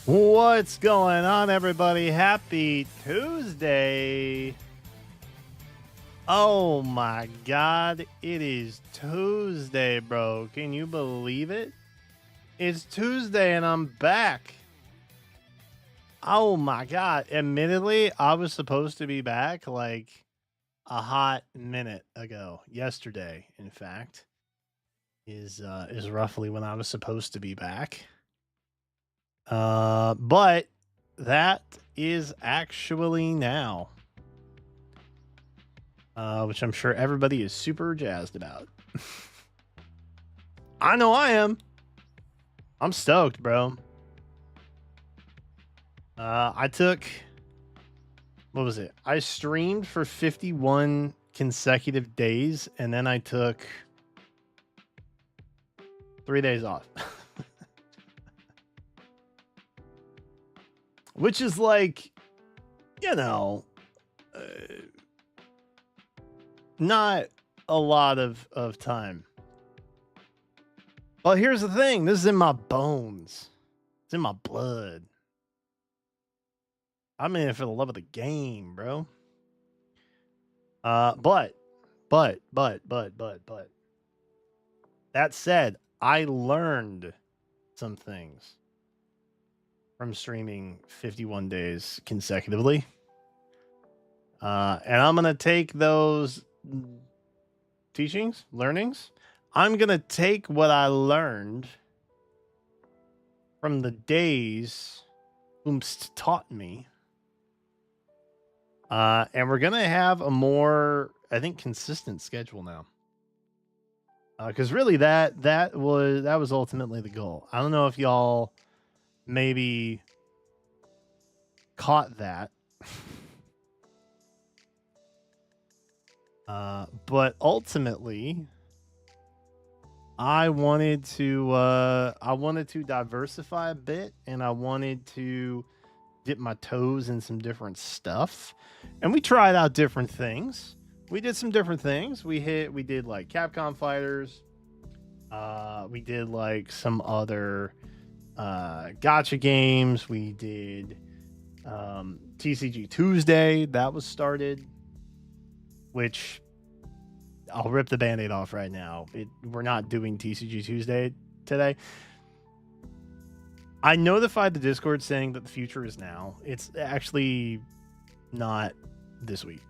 What's going on, everybody? Happy Tuesday. Oh my God, it is Tuesday, bro. Can you believe it? It's Tuesday and I'm back. Oh my God. Admittedly, I was supposed to be back like a hot minute ago. Yesterday, in fact, is roughly when I was supposed to be back. But that is actually now. Which I'm sure everybody is super jazzed about. I know I am. I'm stoked, bro. I took, what was it? I streamed for 51 consecutive days, and then I took 3 days off. Which is like, you know, not a lot of time. But here's the thing. This is in my bones. It's in my blood. I'm in it for the love of the game, bro. But that said, I learned some things from streaming 51 days consecutively. And I'm gonna take those learnings. I'm gonna take what I learned from the days Oomst taught me. And we're gonna have a more, I think, consistent schedule now. Because really, that was ultimately the goal. I don't know if y'all maybe caught that, but ultimately, I wanted to diversify a bit, and I wanted to dip my toes in some different stuff, and we tried out different things. We did some different things. We did like Capcom Fighters. We did like some other gotcha games. We did TCG Tuesday. That was started, which I'll rip the Band-Aid off right now. We're not doing TCG Tuesday today. I notified the Discord saying that the future is now. It's actually not this week.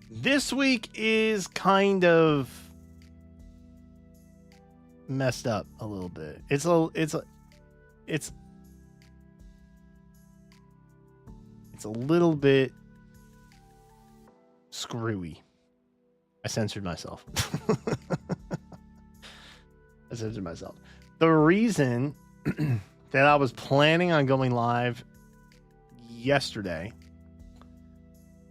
This week is kind of messed up a little bit. It's a little bit screwy. I censored myself. The reason that I was planning on going live yesterday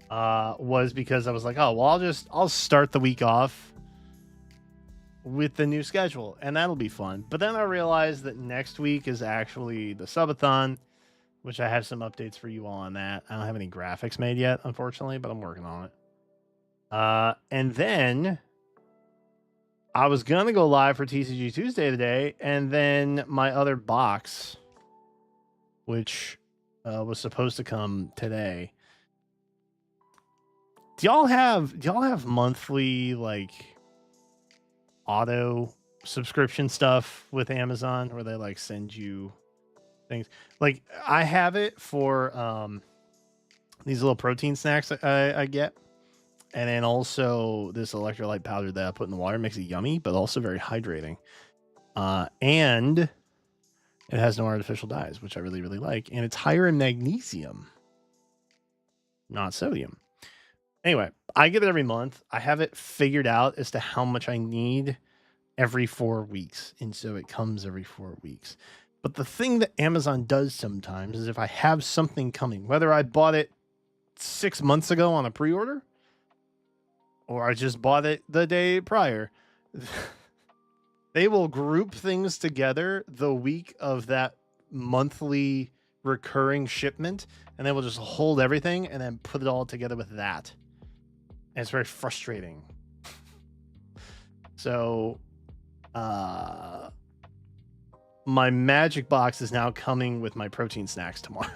was because I was like, oh, well, I'll start the week off with the new schedule, and that'll be fun. But then I realized that next week is actually the subathon, which I have some updates for you all on that. I don't have any graphics made yet, unfortunately, but I'm working on it. And then I was going to go live for TCG Tuesday today, and then my other box, which was supposed to come today. Do y'all have monthly like auto subscription stuff with Amazon where they like send you things? Like I have it for these little protein snacks I get. And then also this electrolyte powder that I put in the water makes it yummy, but also very hydrating. And it has no artificial dyes, which I really, really like. And it's higher in magnesium, not sodium. Anyway, I get it every month. I have it figured out as to how much I need every 4 weeks. And so it comes every 4 weeks. But the thing that Amazon does sometimes is if I have something coming, whether I bought it 6 months ago on a pre-order, or I just bought it the day prior, they will group things together the week of that monthly recurring shipment, and they will just hold everything and then put it all together with that. And it's very frustrating. So, my magic box is now coming with my protein snacks tomorrow.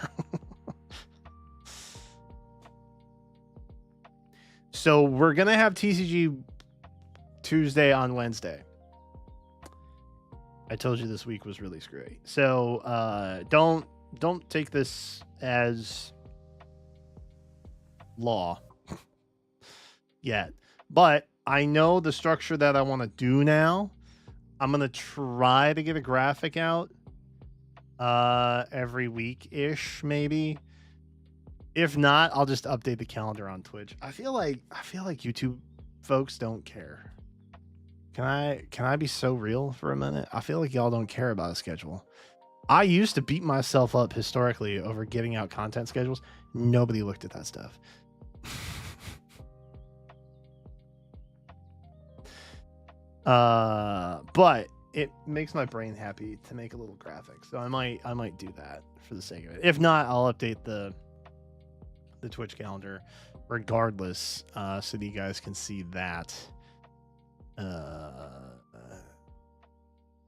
So we're gonna have TCG Tuesday on Wednesday. I told you this week was really screwy. So don't take this as law yet. But I know the structure that I want to do now. I'm gonna try to get a graphic out every week-ish, maybe. If not, I'll just update the calendar on Twitch. I feel like YouTube folks don't care. Can I be so real for a minute? I feel like y'all don't care about a schedule. I used to beat myself up historically over getting out content schedules. Nobody looked at that stuff. But it makes my brain happy to make a little graphic. So I might do that for the sake of it. If not, I'll update the Twitch calendar regardless, so that you guys can see that.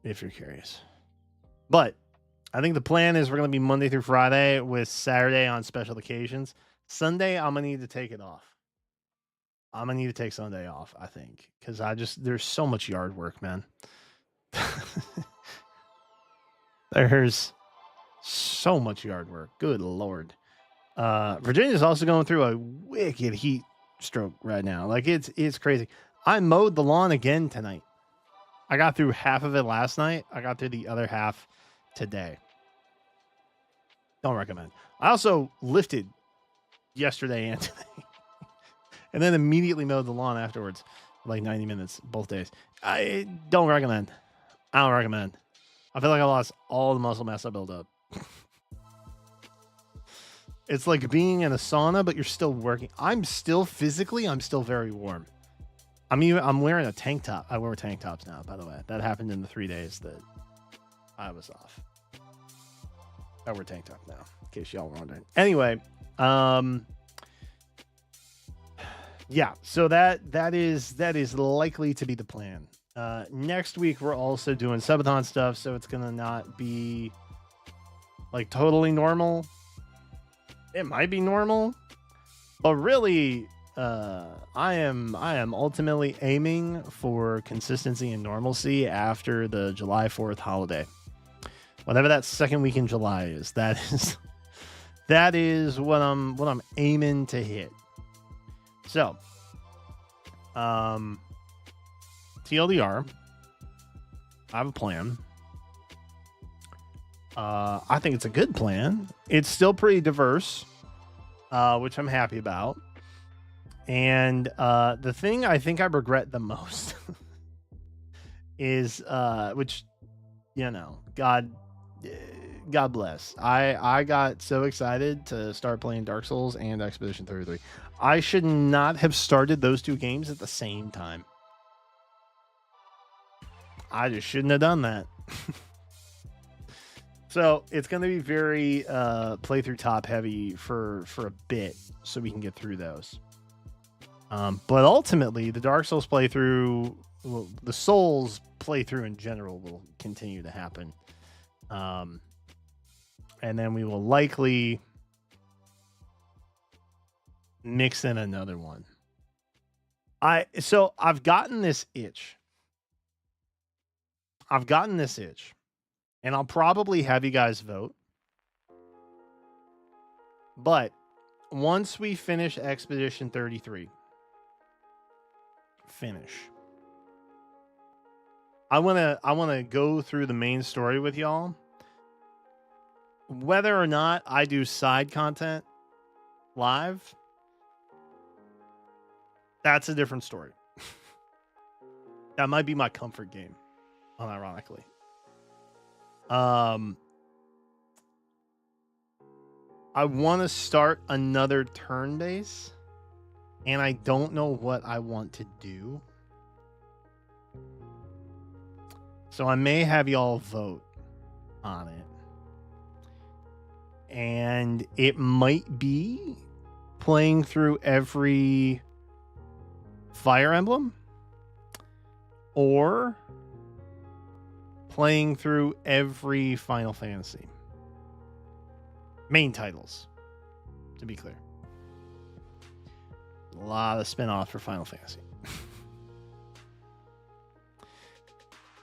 If you're curious. But I think the plan is we're going to be Monday through Friday with Saturday on special occasions. Sunday, I'm going to need to take it off. I'm going to need to take Sunday off, I think, because there's so much yard work, man. There's so much yard work. Good Lord. Virginia's also going through a wicked heat stroke right now. Like it's crazy. I mowed the lawn again tonight. I got through half of it last night. I got through the other half today. Don't recommend. I also lifted yesterday and today. And then immediately mowed the lawn afterwards, like 90 minutes, both days. I don't recommend. I don't recommend. I feel like I lost all the muscle mass I built up. It's like being in a sauna, but you're still working. I'm still very warm. I'm wearing a tank top. I wear tank tops now, by the way. That happened in the 3 days that I was off. I wear tank top now, in case y'all were wondering. Anyway, yeah, so that is likely to be the plan. Next week we're also doing subathon stuff, so it's gonna not be like totally normal. It might be normal, but really, I am ultimately aiming for consistency and normalcy after the July 4th holiday. Whatever that second week in July is, that is what I'm aiming to hit. So, TLDR, I have a plan. I think it's a good plan. It's still pretty diverse, which I'm happy about. And the thing I think I regret the most is, which, you know, God bless. I got so excited to start playing Dark Souls and Expedition 33. I should not have started those two games at the same time. I just shouldn't have done that. So it's going to be very playthrough top heavy for a bit, so we can get through those. But ultimately, the Dark Souls playthrough, well, the Souls playthrough in general will continue to happen. And then we will likely mix in another one. So I've gotten this itch. And I'll probably have you guys vote. But once we finish Expedition 33, I want to go through the main story with y'all. Whether or not I do side content live, that's a different story. That might be my comfort game, unironically. I want to start another turn base, and I don't know what I want to do. So I may have y'all vote on it. And it might be playing through every Fire Emblem, or playing through every Final Fantasy. Main titles, to be clear. A lot of spin-offs for Final Fantasy.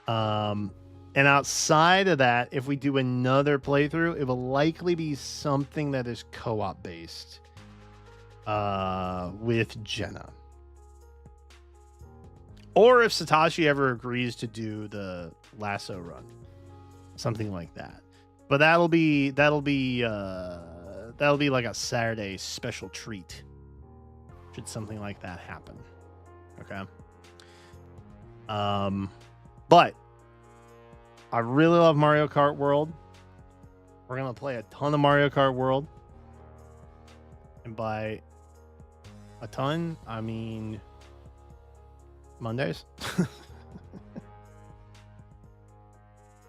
And outside of that, if we do another playthrough, it will likely be something that is co-op based with Jenna. Or if Satoshi ever agrees to do the lasso run, something like that. But that'll be like a Saturday special treat. Should something like that happen. Okay. But I really love Mario Kart World. We're gonna play a ton of Mario Kart World. And by a ton, I mean Mondays.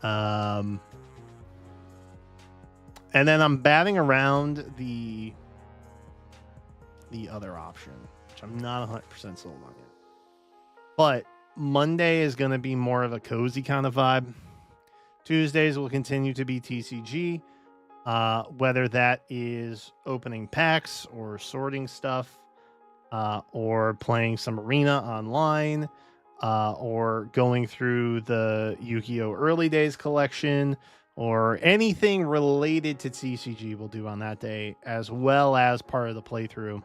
And then I'm batting around the other option, which I'm not 100% sold on yet. But Monday is going to be more of a cozy kind of vibe. Tuesdays will continue to be TCG, whether that is opening packs or sorting stuff, or playing some arena online, or going through the Yu-Gi-Oh! Early Days collection, or anything related to TCG we'll do on that day, as well as part of the playthrough.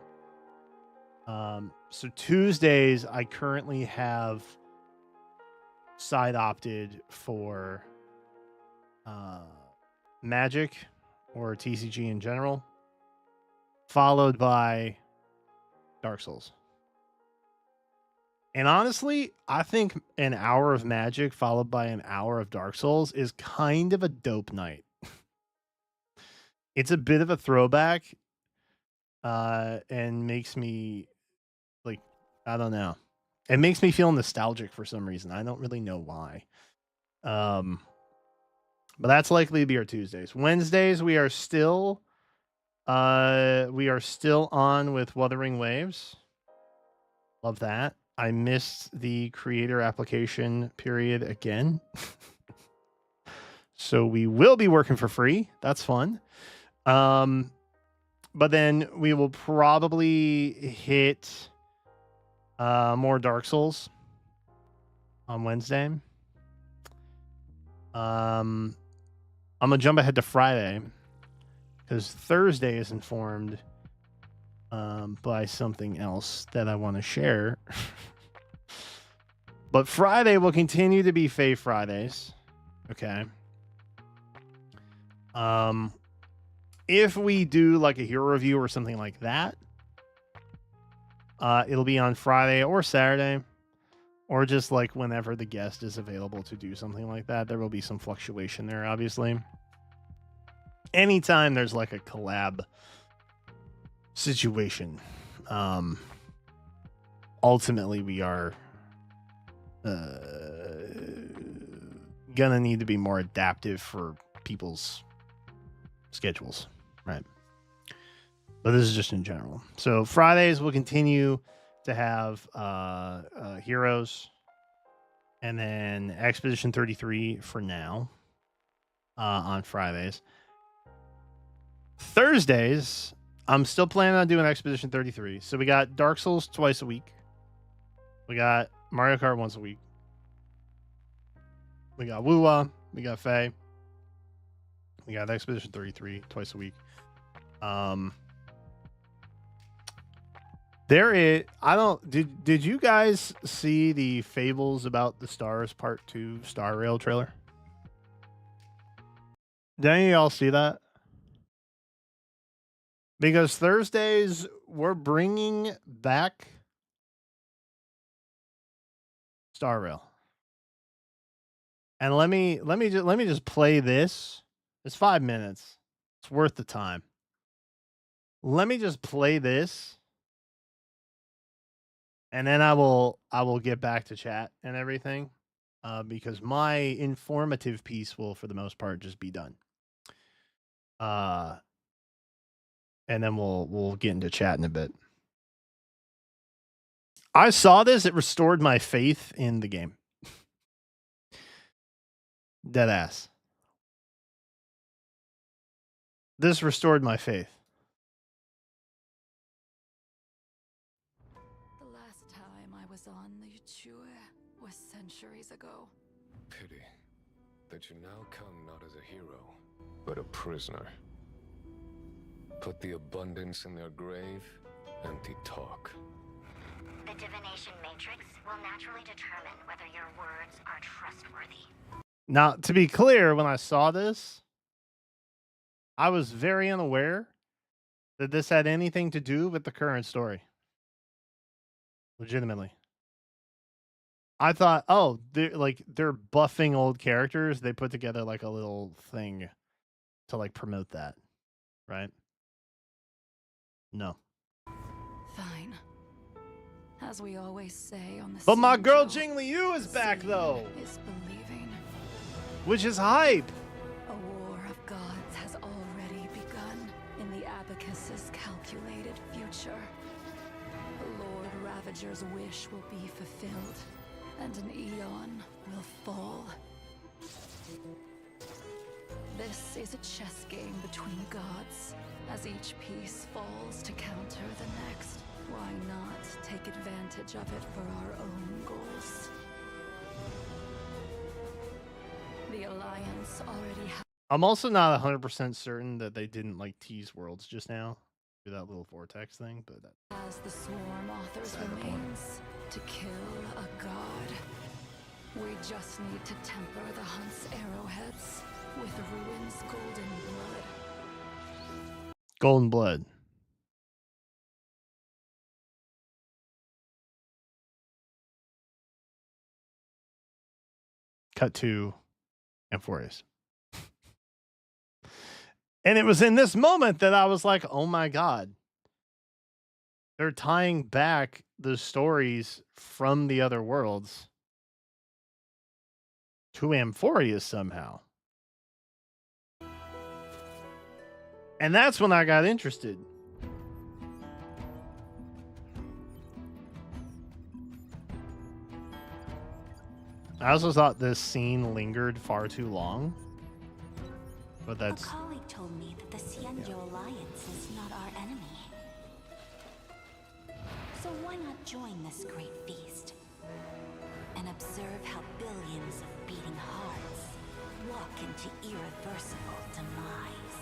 So Tuesdays, I currently have side opted for Magic or TCG in general, followed by Dark Souls. And honestly, I think an hour of Magic followed by an hour of Dark Souls is kind of a dope night. It's a bit of a throwback, and makes me like, I don't know. It makes me feel nostalgic for some reason. I don't really know why. But that's likely to be our Tuesdays. Wednesdays, we are still on with Wuthering Waves. Love that. I missed the creator application period again. So we will be working for free. That's fun. But then we will probably hit more Dark Souls on Wednesday. I'm gonna jump ahead to Friday because Thursday is informed by something else that I want to share. But Friday will continue to be Fae Fridays. Okay. If we do like a hero review or something like that, it'll be on Friday or Saturday, or just like whenever the guest is available to do something like that. There will be some fluctuation there, obviously. Anytime there's like a collab situation, ultimately we are gonna need to be more adaptive for people's schedules, right? But this is just in general. So Fridays will continue to have Heroes, and then Expedition 33 for now on Fridays. Thursdays, I'm still planning on doing Expedition 33. So we got Dark Souls twice a week. We got Mario Kart once a week. We got Woo-Wah. We got Fae. We got Expedition 33 twice a week. Did you guys see the Fables About the Stars Part 2 Star Rail trailer? Did any of y'all see that? Because Thursdays we're bringing back Star Rail. And let me just play this. It's 5 minutes. It's worth the time. Let me just play this. And then I will get back to chat and everything. Because my informative piece will, for the most part, just be done. And then we'll get into chat in a bit. I saw this, it restored my faith in the game. Dead ass. This restored my faith. The last time I was on the Yuchue was centuries ago. Pity that you now come not as a hero, but a prisoner. Put the abundance in their grave, empty talk. The divination matrix will naturally determine whether your words are trustworthy. Now, to be clear, when I saw this, I was very unaware that this had anything to do with the current story. Legitimately. I thought, oh, they're buffing old characters. They put together like a little thing to like promote that, right? No. Fine. As we always say on the But my girl Xianzhou, Jing Liu is back though, is believing. which is hype. A war of gods has already begun in the Abacus's calculated future. The Lord Ravager's wish will be fulfilled, and an eon will fall. This is a chess game between gods. As each piece falls to counter the next, why not take advantage of it for our own goals? The Alliance already has. I'm also not 100% certain that they didn't like tease worlds just now through that little vortex thing, but that As the Swarm author's remains to kill a god. We just need to temper the hunt's arrowheads with Ruin's golden blood. Golden Blood. Cut to Amphorius. And it was in this moment that I was like, oh my God. They're tying back the stories from the other worlds to Amphorius somehow. And that's when I got interested. I also thought this scene lingered far too long. But that's... A colleague told me that the Xianzhou Alliance is not our enemy. So why not join this great feast? And observe how billions of beating hearts walk into irreversible demise.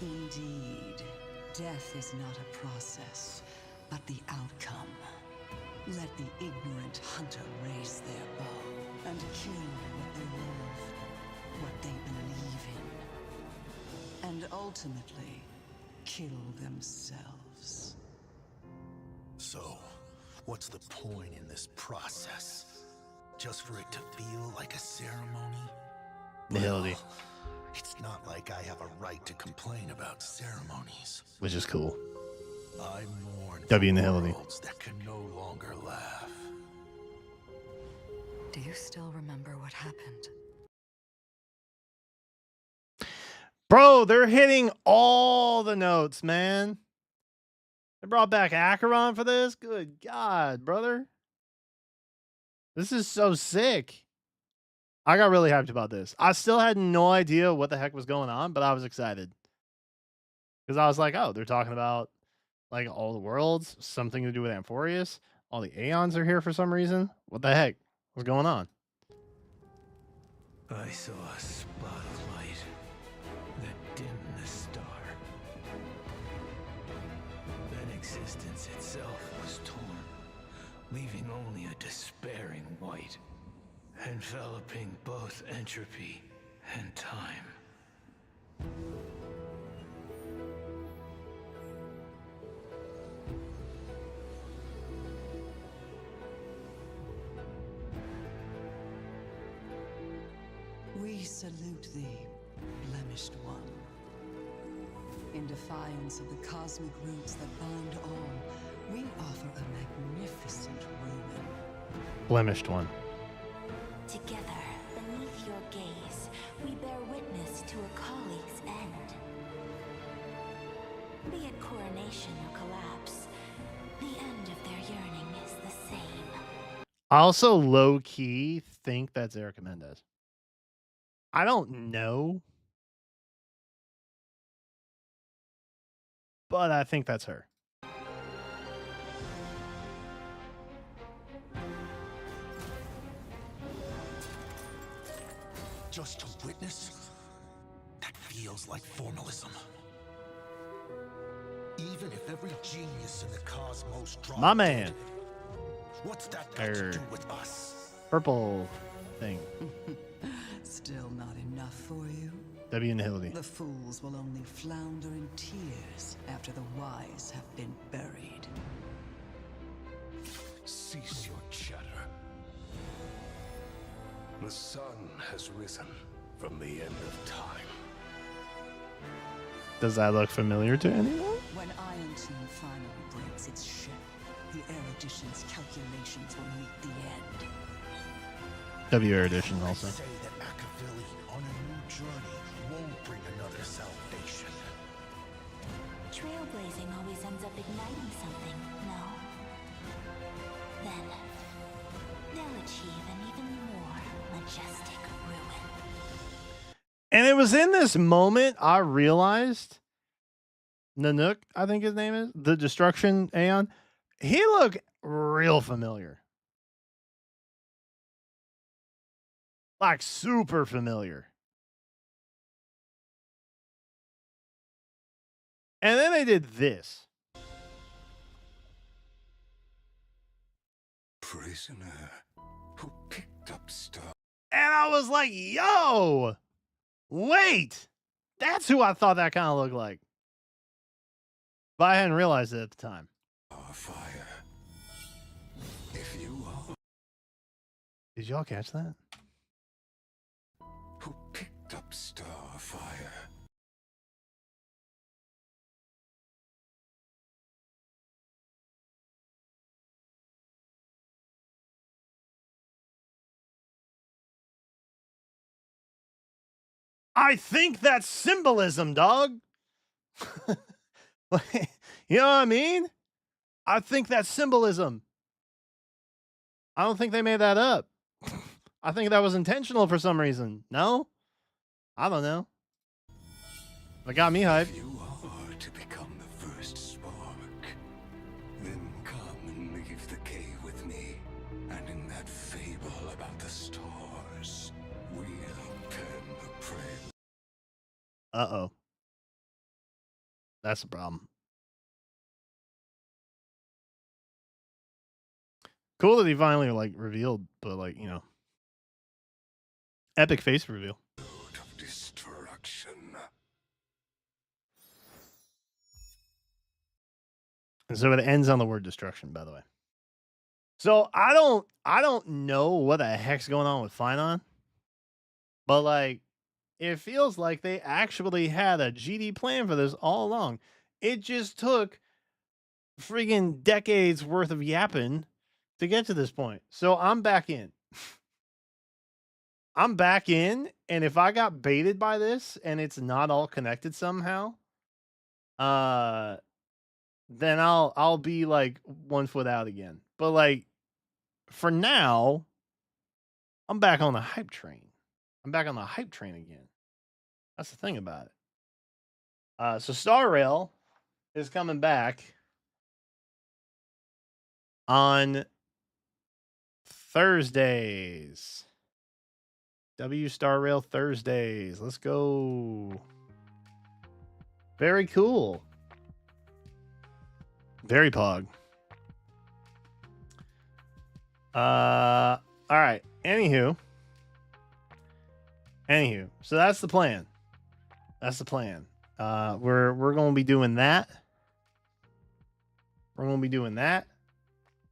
Indeed. Death is not a process, but the outcome. Let the ignorant hunter raise their bow and kill what they love, what they believe in, and ultimately kill themselves. So, what's the point in this process? Just for it to feel like a ceremony? Nihility. Well, it's not like I have a right to complain about ceremonies. Which is cool. I mourn W for Nihility. worlds that can no longer laugh. Do you still remember what happened? Bro, they're hitting all the notes, man. They brought back Acheron for this? Good God, brother. This is so sick. I got really hyped about this. I still had no idea what the heck was going on, but I was excited. Because I was like, oh, they're talking about like all the worlds, something to do with Amphorius. All the Aeons are here for some reason. What the heck? What's going on? I saw a spot of light that dimmed the star. Then existence itself was torn, leaving only a despairing white, enveloping both entropy and time. We salute thee, blemished one. In defiance of the cosmic roots that bind all, we offer a magnificent ruin. Blemished one. Together, beneath your gaze, we bear witness to a colleague's end. Be it coronation or collapse, the end of their yearning is the same. I also low-key think that's Erica Mendez. I don't know, but I think that's her. Just to witness? That feels like formalism. Even if every genius in the cosmos dropped My man. what's that got to do Er, with us? Purple thing. Still not enough for you? W and Hildy. The fools will only flounder in tears after the wise have been buried. Cease your chatter. The sun has risen from the end of time. Does that look familiar to anyone? When Iron Team finally breaks its shell, the Erudition's calculations will meet the end. W Erudition also. Say that Akavili on a new journey won't bring another salvation. Trailblazing always ends up igniting something, no? Then, they'll achieve an even more majestic ruin. And it was in this moment I realized Nanook, I think his name is, the Destruction Aeon. He looked real familiar. Like super familiar. And then they did this. Prisoner who picked up stuff. And I was like, yo, wait. That's who I thought that kind of looked like. But I hadn't realized it at the time. Fire. If you are Did y'all catch that? who picked up Starfire. I think that's symbolism, dog. You know what I mean? I think that's symbolism. I don't think they made that up. I think that was intentional for some reason. No? I don't know. It got me hyped. If you are to become the first spark, then come and leave the cave with me. And in that fable about the stars, we'll pen the prey. Uh-oh. That's a problem. Cool that he finally like revealed, but like, you know. Epic face reveal. Of destruction. And so it ends on the word destruction, by the way. So I don't know what the heck's going on with Finon. But like, it feels like they actually had a GD plan for this all along. It just took friggin' decades worth of yapping to get to this point. So I'm back in. I'm back in, and if I got baited by this and it's not all connected somehow, then I'll be like 1 foot out again. But like for now, I'm back on the hype train. I'm back on the hype train again. That's the thing about it. So Star Rail is coming back on Thursdays. W Star Rail Thursdays. Let's go. Very cool. Very pog. All right. Anywho. So that's the plan. That's the plan. We're gonna be doing that.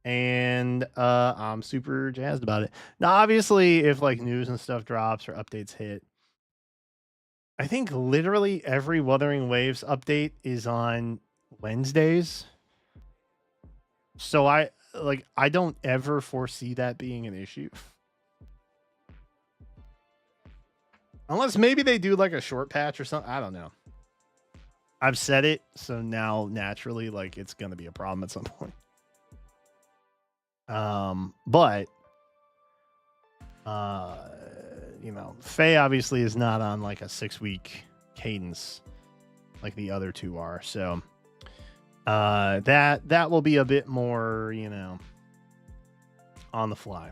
And I'm super jazzed about it. Now, obviously, if like news and stuff drops or updates hit, I think literally every Wuthering Waves update is on Wednesdays. So I don't ever foresee that being an issue. Unless maybe they do like a short patch or something. I don't know. I've said it, so now naturally, like it's gonna be a problem at some point. But Faye obviously is not on like a 6-week cadence like the other two are. So that will be a bit more, on the fly.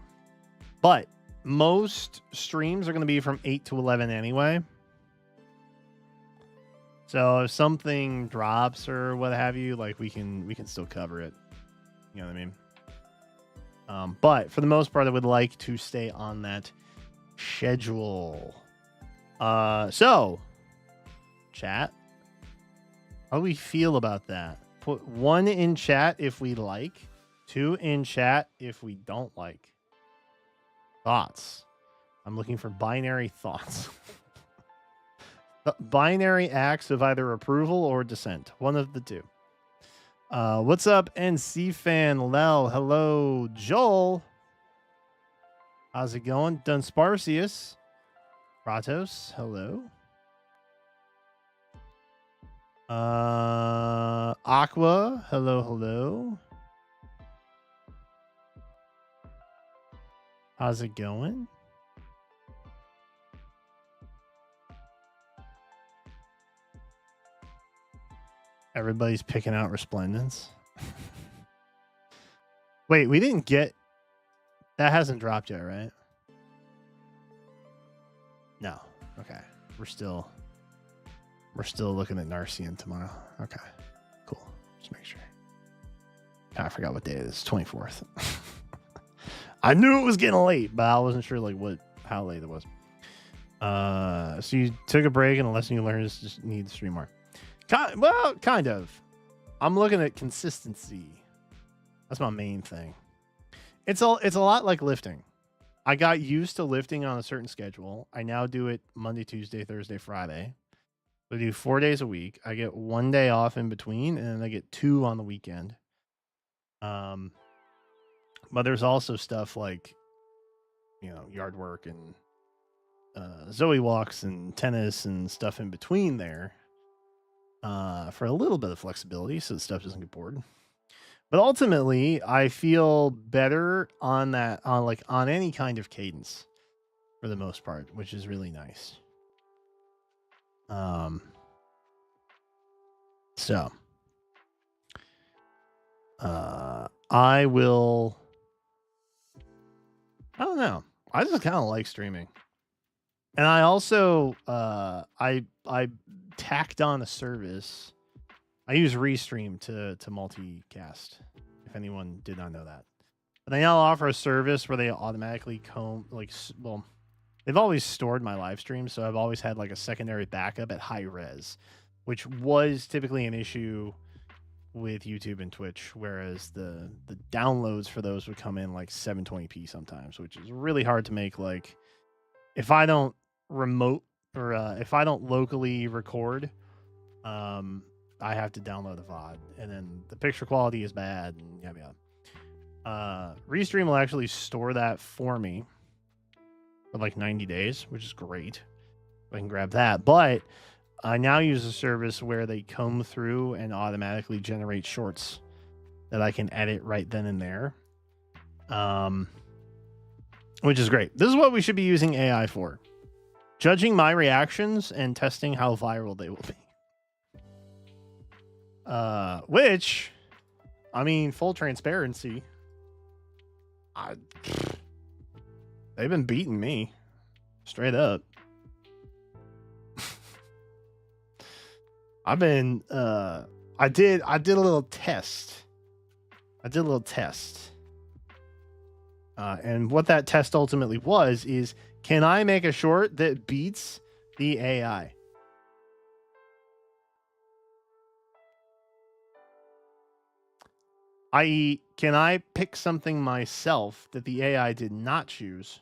But most streams are going to be from 8 to 11 anyway. So if something drops or what have you, like we can still cover it. You know what I mean? But for the most part, I would like to stay on that schedule. So chat, how do we feel about that? Put 1 in chat if we like, 2 in chat if we don't like. Thoughts. I'm looking for binary thoughts. Binary acts of either approval or dissent. One of the two. What's up, NC fan Lel? Hello, Joel. How's it going? Dunsparcius. Kratos. Hello. Aqua. Hello, hello. How's it going? Everybody's picking out Resplendence. Wait, we didn't get... That hasn't dropped yet, right? No. Okay. We're still looking at Narcian tomorrow. Okay. Cool. Just make sure. I forgot what day it is. 24th. I knew it was getting late, but I wasn't sure how late it was. So you took a break, and the lesson you learned is just need to stream more. Kind of. I'm looking at consistency. That's my main thing. It's a lot like lifting. I got used to lifting on a certain schedule. I now do it Monday, Tuesday, Thursday, Friday. I do 4 days a week. I get 1 day off in between, and then I get 2 on the weekend. But there's also stuff like, yard work and Zoe walks and tennis and stuff in between there. For a little bit of flexibility so the stuff doesn't get bored. But ultimately, I feel better on any kind of cadence for the most part, which is really nice. So I don't know. I just kind of like streaming. And I also I tacked on a service. I use Restream to multicast, if anyone did not know that. But they now offer a service where they automatically they've always stored my live stream, so I've always had like a secondary backup at high res, which was typically an issue with YouTube and Twitch, whereas the downloads for those would come in like 720p sometimes, which is really hard to make. Like if I don't if I don't locally record, I have to download the VOD, and then the picture quality is bad, and yada yada. Restream will actually store that for me for like 90 days, which is great. I can grab that, but I now use a service where they comb through and automatically generate shorts that I can edit right then and there, which is great. This is what we should be using AI for. Judging my reactions and testing how viral they will be. Which, I mean, full transparency, they've been beating me straight up. I did a little test. And what that test ultimately was is, can I make a short that beats the AI? I.e., can I pick something myself that the AI did not choose?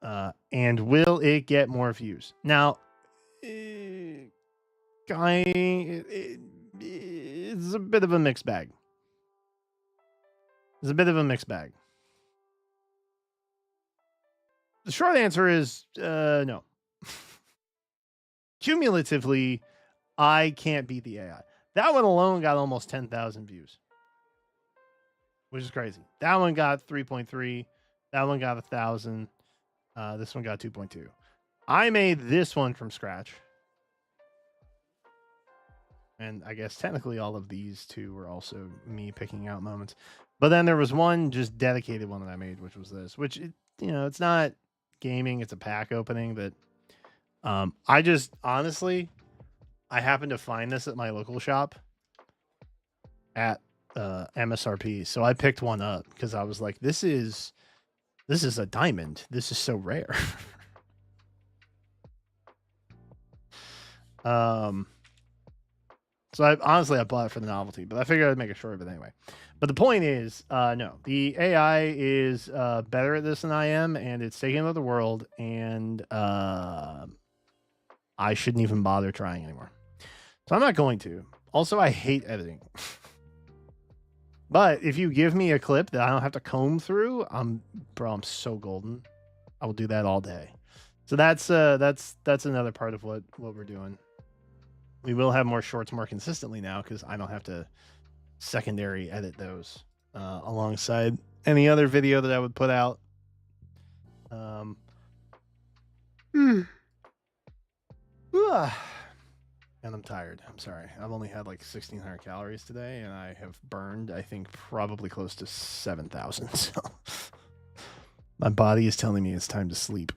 And will it get more views? Now, it's a bit of a mixed bag. The short answer is no. Cumulatively, I can't beat the AI. That one alone got almost 10,000 views, which is crazy. That one got 3.3. That one got 1,000. This one got 2.2. I made this one from scratch. And I guess technically all of these two were also me picking out moments. But then there was one just dedicated one that I made, which was this, which, it's not gaming. It's a pack opening that I just honestly, I happened to find this at my local shop at MSRP. So I picked one up because I was like, this is a diamond. This is so rare. So I bought it for the novelty, but I figured I'd make a short of it anyway. But the point is, no, the AI is better at this than I am, and it's taking over the world, and I shouldn't even bother trying anymore. So I'm not going to. Also, I hate editing. But if you give me a clip that I don't have to comb through, I'm so golden. I will do that all day. So that's another part of what we're doing. We will have more shorts more consistently now because I don't have to secondary edit those alongside any other video that I would put out. And I'm tired. I'm sorry. I've only had like 1,600 calories today, and I have burned, I think, probably close to 7,000. So my body is telling me it's time to sleep.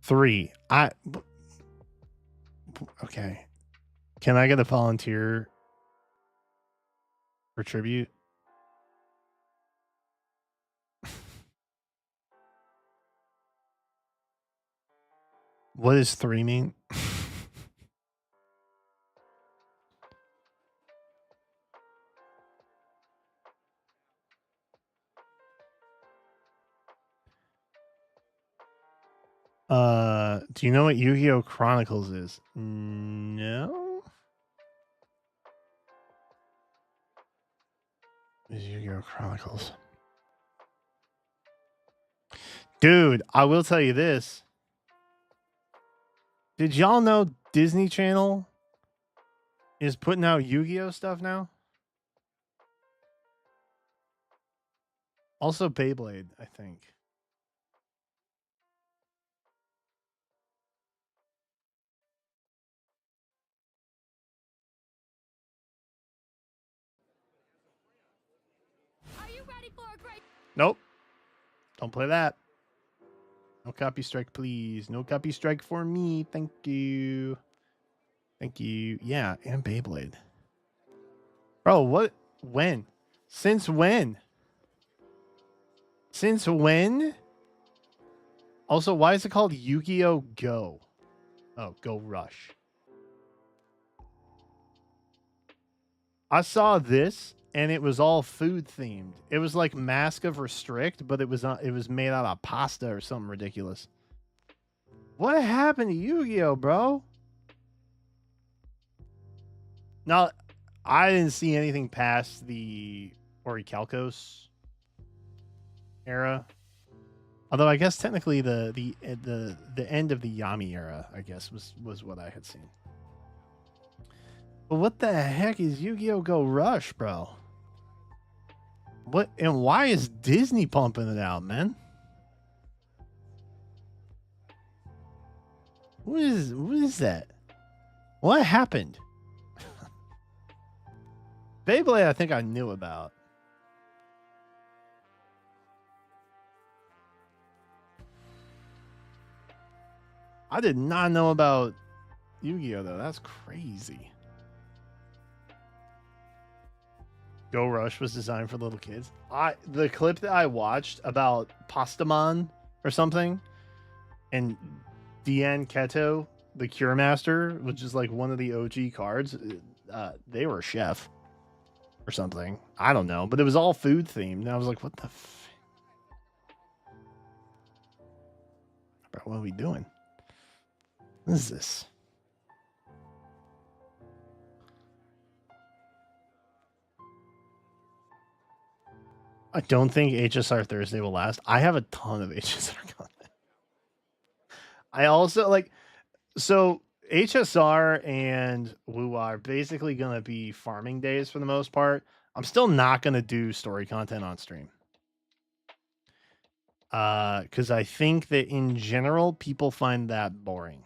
3. Okay. Can I get a volunteer for tribute? What does 3 mean? Do you know what Yu-Gi-Oh! Chronicles is? No? Is Yu-Gi-Oh! Chronicles? Dude, I will tell you this. Did y'all know Disney Channel is putting out Yu-Gi-Oh! Stuff now? Also Beyblade, I think. Are you ready for a great... Nope. Don't play that. No copy strike, please. No copy strike for me. Thank you. Thank you. Yeah, and Beyblade. Bro, what? When? Since when? Since when? Also, why is it called Yu-Gi-Oh! Go? Oh, Go Rush. I saw this and it was all food themed. It was like Mask of Restrict, but it was made out of pasta or something ridiculous. What happened to Yu-Gi-Oh, bro? Now, I didn't see anything past the Orichalcos era. Although I guess technically the end of the Yami era, I guess, was what I had seen. But what the heck is Yu-Gi-Oh! Go Rush, bro? What and why is Disney pumping it out, man? What is that? What happened? Beyblade, I think I knew about. I did not know about Yu-Gi-Oh! Though. That's crazy. Go Rush was designed for little kids. The clip that I watched about Pastamon or something, and Dian Keto, the Cure Master, which is like one of the OG cards. They were a chef or something. I don't know, but it was all food themed. And I was like, what the Bro, what are we doing? What is this? I don't think HSR Thursday will last. I have a ton of HSR content. I also so HSR and Woo are basically going to be farming days for the most part. I'm still not going to do story content on stream. Because I think that in general, people find that boring.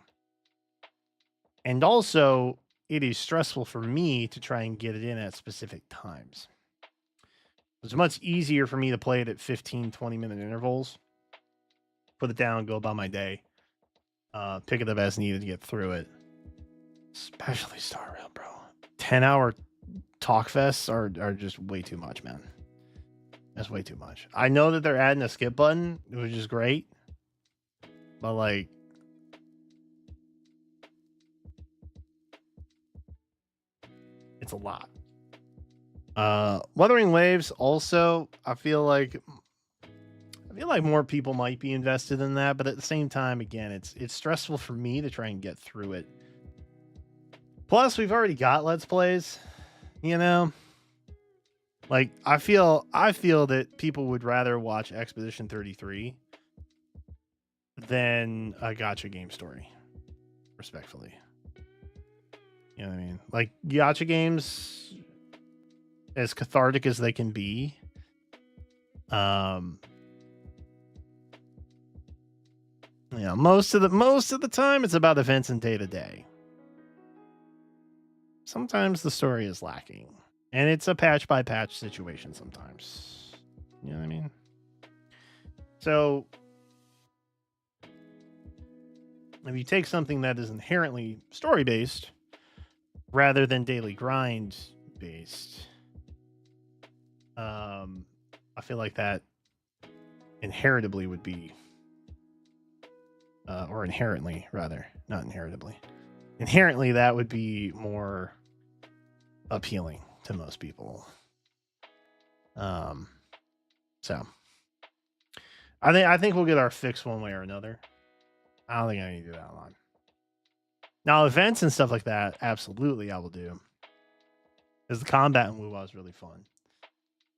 And also, it is stressful for me to try and get it in at specific times. It's much easier for me to play it at 15, 20-minute intervals, put it down, go about my day, pick it up as needed to get through it. Especially Star Rail, bro. 10-hour talk fests are just way too much, man. That's way too much. I know that they're adding a skip button, which is great, but like, it's a lot. Wuthering Waves also, I feel like more people might be invested in that, but at the same time, again, it's stressful for me to try and get through it. Plus, we've already got Let's Plays, you know? Like, I feel that people would rather watch Expedition 33 than a gacha game story, respectfully. You know what I mean? Like, gacha games, as cathartic as they can be, you know, most of the time it's about events and day to day. Sometimes the story is lacking, and it's a patch by patch situation sometimes. You know what I mean? So if you take something that is inherently story based rather than daily grind based, I feel like that inheritably would be, or inherently rather, not inheritably. Inherently, that would be more appealing to most people. So I think we'll get our fix one way or another. I don't think I need to do that one. Now, events and stuff like that, absolutely, I will do. Because the combat in WoW is really fun,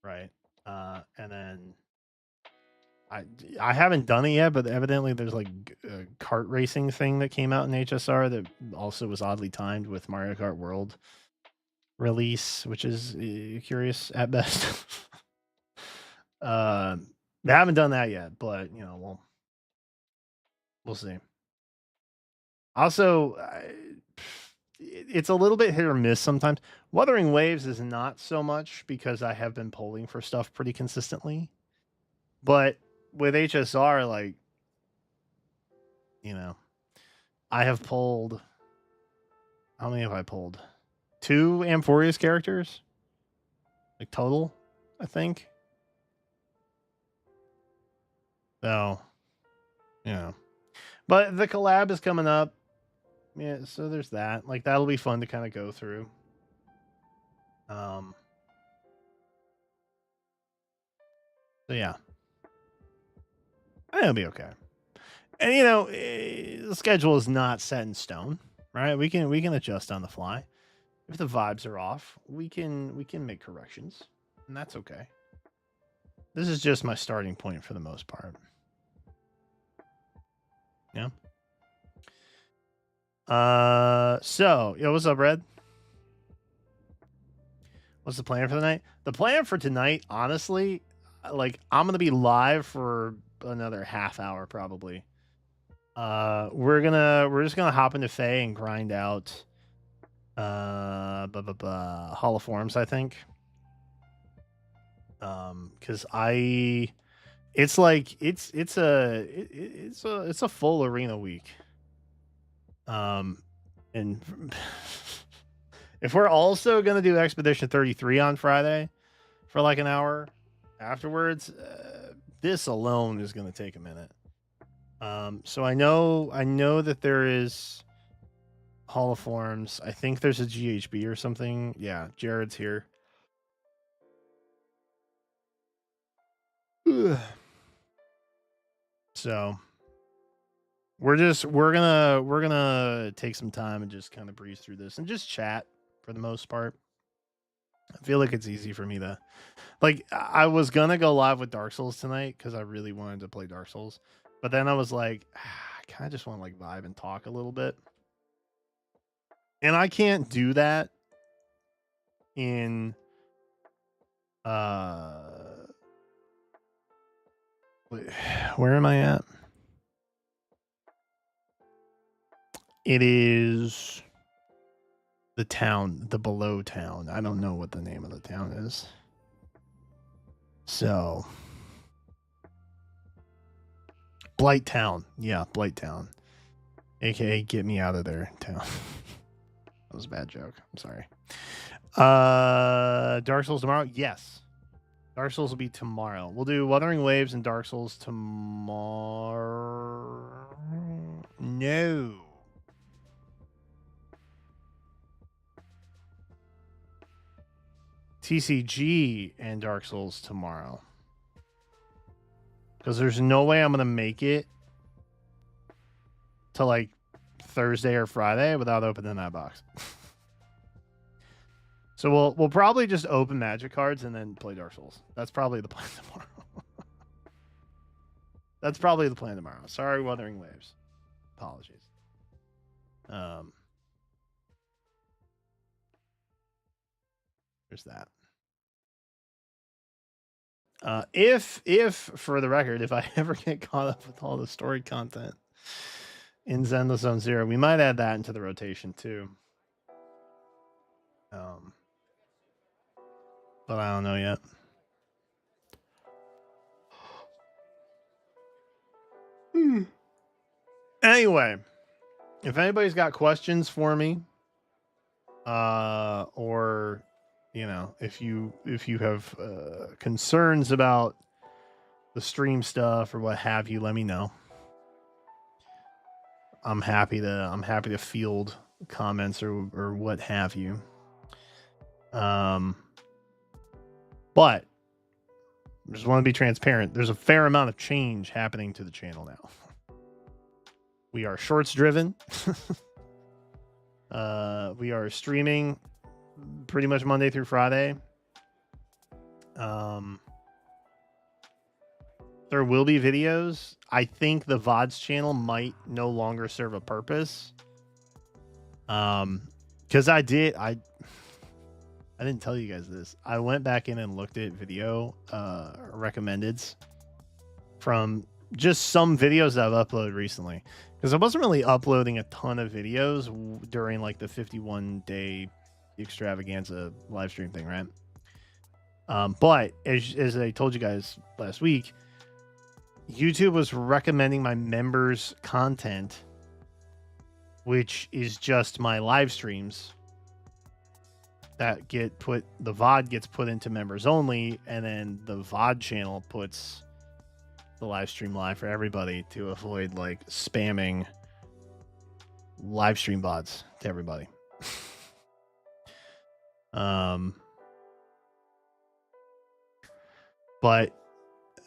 right? And then I haven't done it yet, but evidently there's like a kart racing thing that came out in HSR that also was oddly timed with Mario Kart World release, which is curious at best. They haven't done that yet, but you know, we'll see. Also, it's a little bit hit or miss sometimes. Wuthering Waves is not so much because I have been polling for stuff pretty consistently, but with HSR, like, you know, I have pulled. How many have I pulled? 2 Amphorius characters, like total, I think. So, you know, but the collab is coming up. Yeah, so there's that. Like, that'll be fun to kind of go through. So yeah, I think it'll be okay. And you know, the schedule is not set in stone, right? We can adjust on the fly. If the vibes are off, we can make corrections, and that's okay. This is just my starting point for the most part. Yeah. So, yo, what's up, Red? What's the plan for the night? The plan for tonight, honestly, like, I'm gonna be live for another half hour probably. We're just gonna hop into Fae and grind out Hall of Forms, I think. Because it's like it's a full arena week. And if we're also gonna do Expedition 33 on Friday for like an hour afterwards, this alone is gonna take a minute. So I know that there is Hall of Forms. I think there's a GHB or something. Yeah, Jared's here. So we're gonna take some time and just kind of breeze through this and just chat for the most part. I feel like it's easy for me to, like, I was gonna go live with Dark Souls tonight because I really wanted to play Dark Souls, but then I was like, I kind of just want to like vibe and talk a little bit, and I can't do that in Where am I at? It is the town, the below town. I don't know what the name of the town is. So, Blight Town. Yeah, Blight Town. AKA get me out of there, town. That was a bad joke. I'm sorry. Dark Souls tomorrow? Yes. Dark Souls will be tomorrow. We'll do Wuthering Waves and Dark Souls tomorrow. No. TCG and Dark Souls tomorrow. Because there's no way I'm going to make it to like Thursday or Friday without opening that box. So we'll probably just open Magic cards and then play Dark Souls. That's probably the plan tomorrow. That's probably the plan tomorrow. Sorry, Wuthering Waves. Apologies. There's that. If for the record, if I ever get caught up with all the story content in Zenless Zone Zero, we might add that into the rotation too. But I don't know yet. Anyway, if anybody's got questions for me, or you know, if you have concerns about the stream stuff or what have you, let me know. I'm happy to field comments or what have you. But I just want to be transparent. There's a fair amount of change happening to the channel now. We are shorts driven. We are streaming pretty much Monday through Friday. There will be videos. I think the VODs channel might no longer serve a purpose. Because I didn't tell you guys this. I went back in and looked at video recommendeds from just some videos that I've uploaded recently. Because I wasn't really uploading a ton of videos during like the 51-day extravaganza live stream thing, right? But as I told you guys last week, YouTube was recommending my members' content, which is just my live streams that get put, the VOD gets put into members only, and then the VOD channel puts the live stream live for everybody to avoid like spamming live stream VODs to everybody. But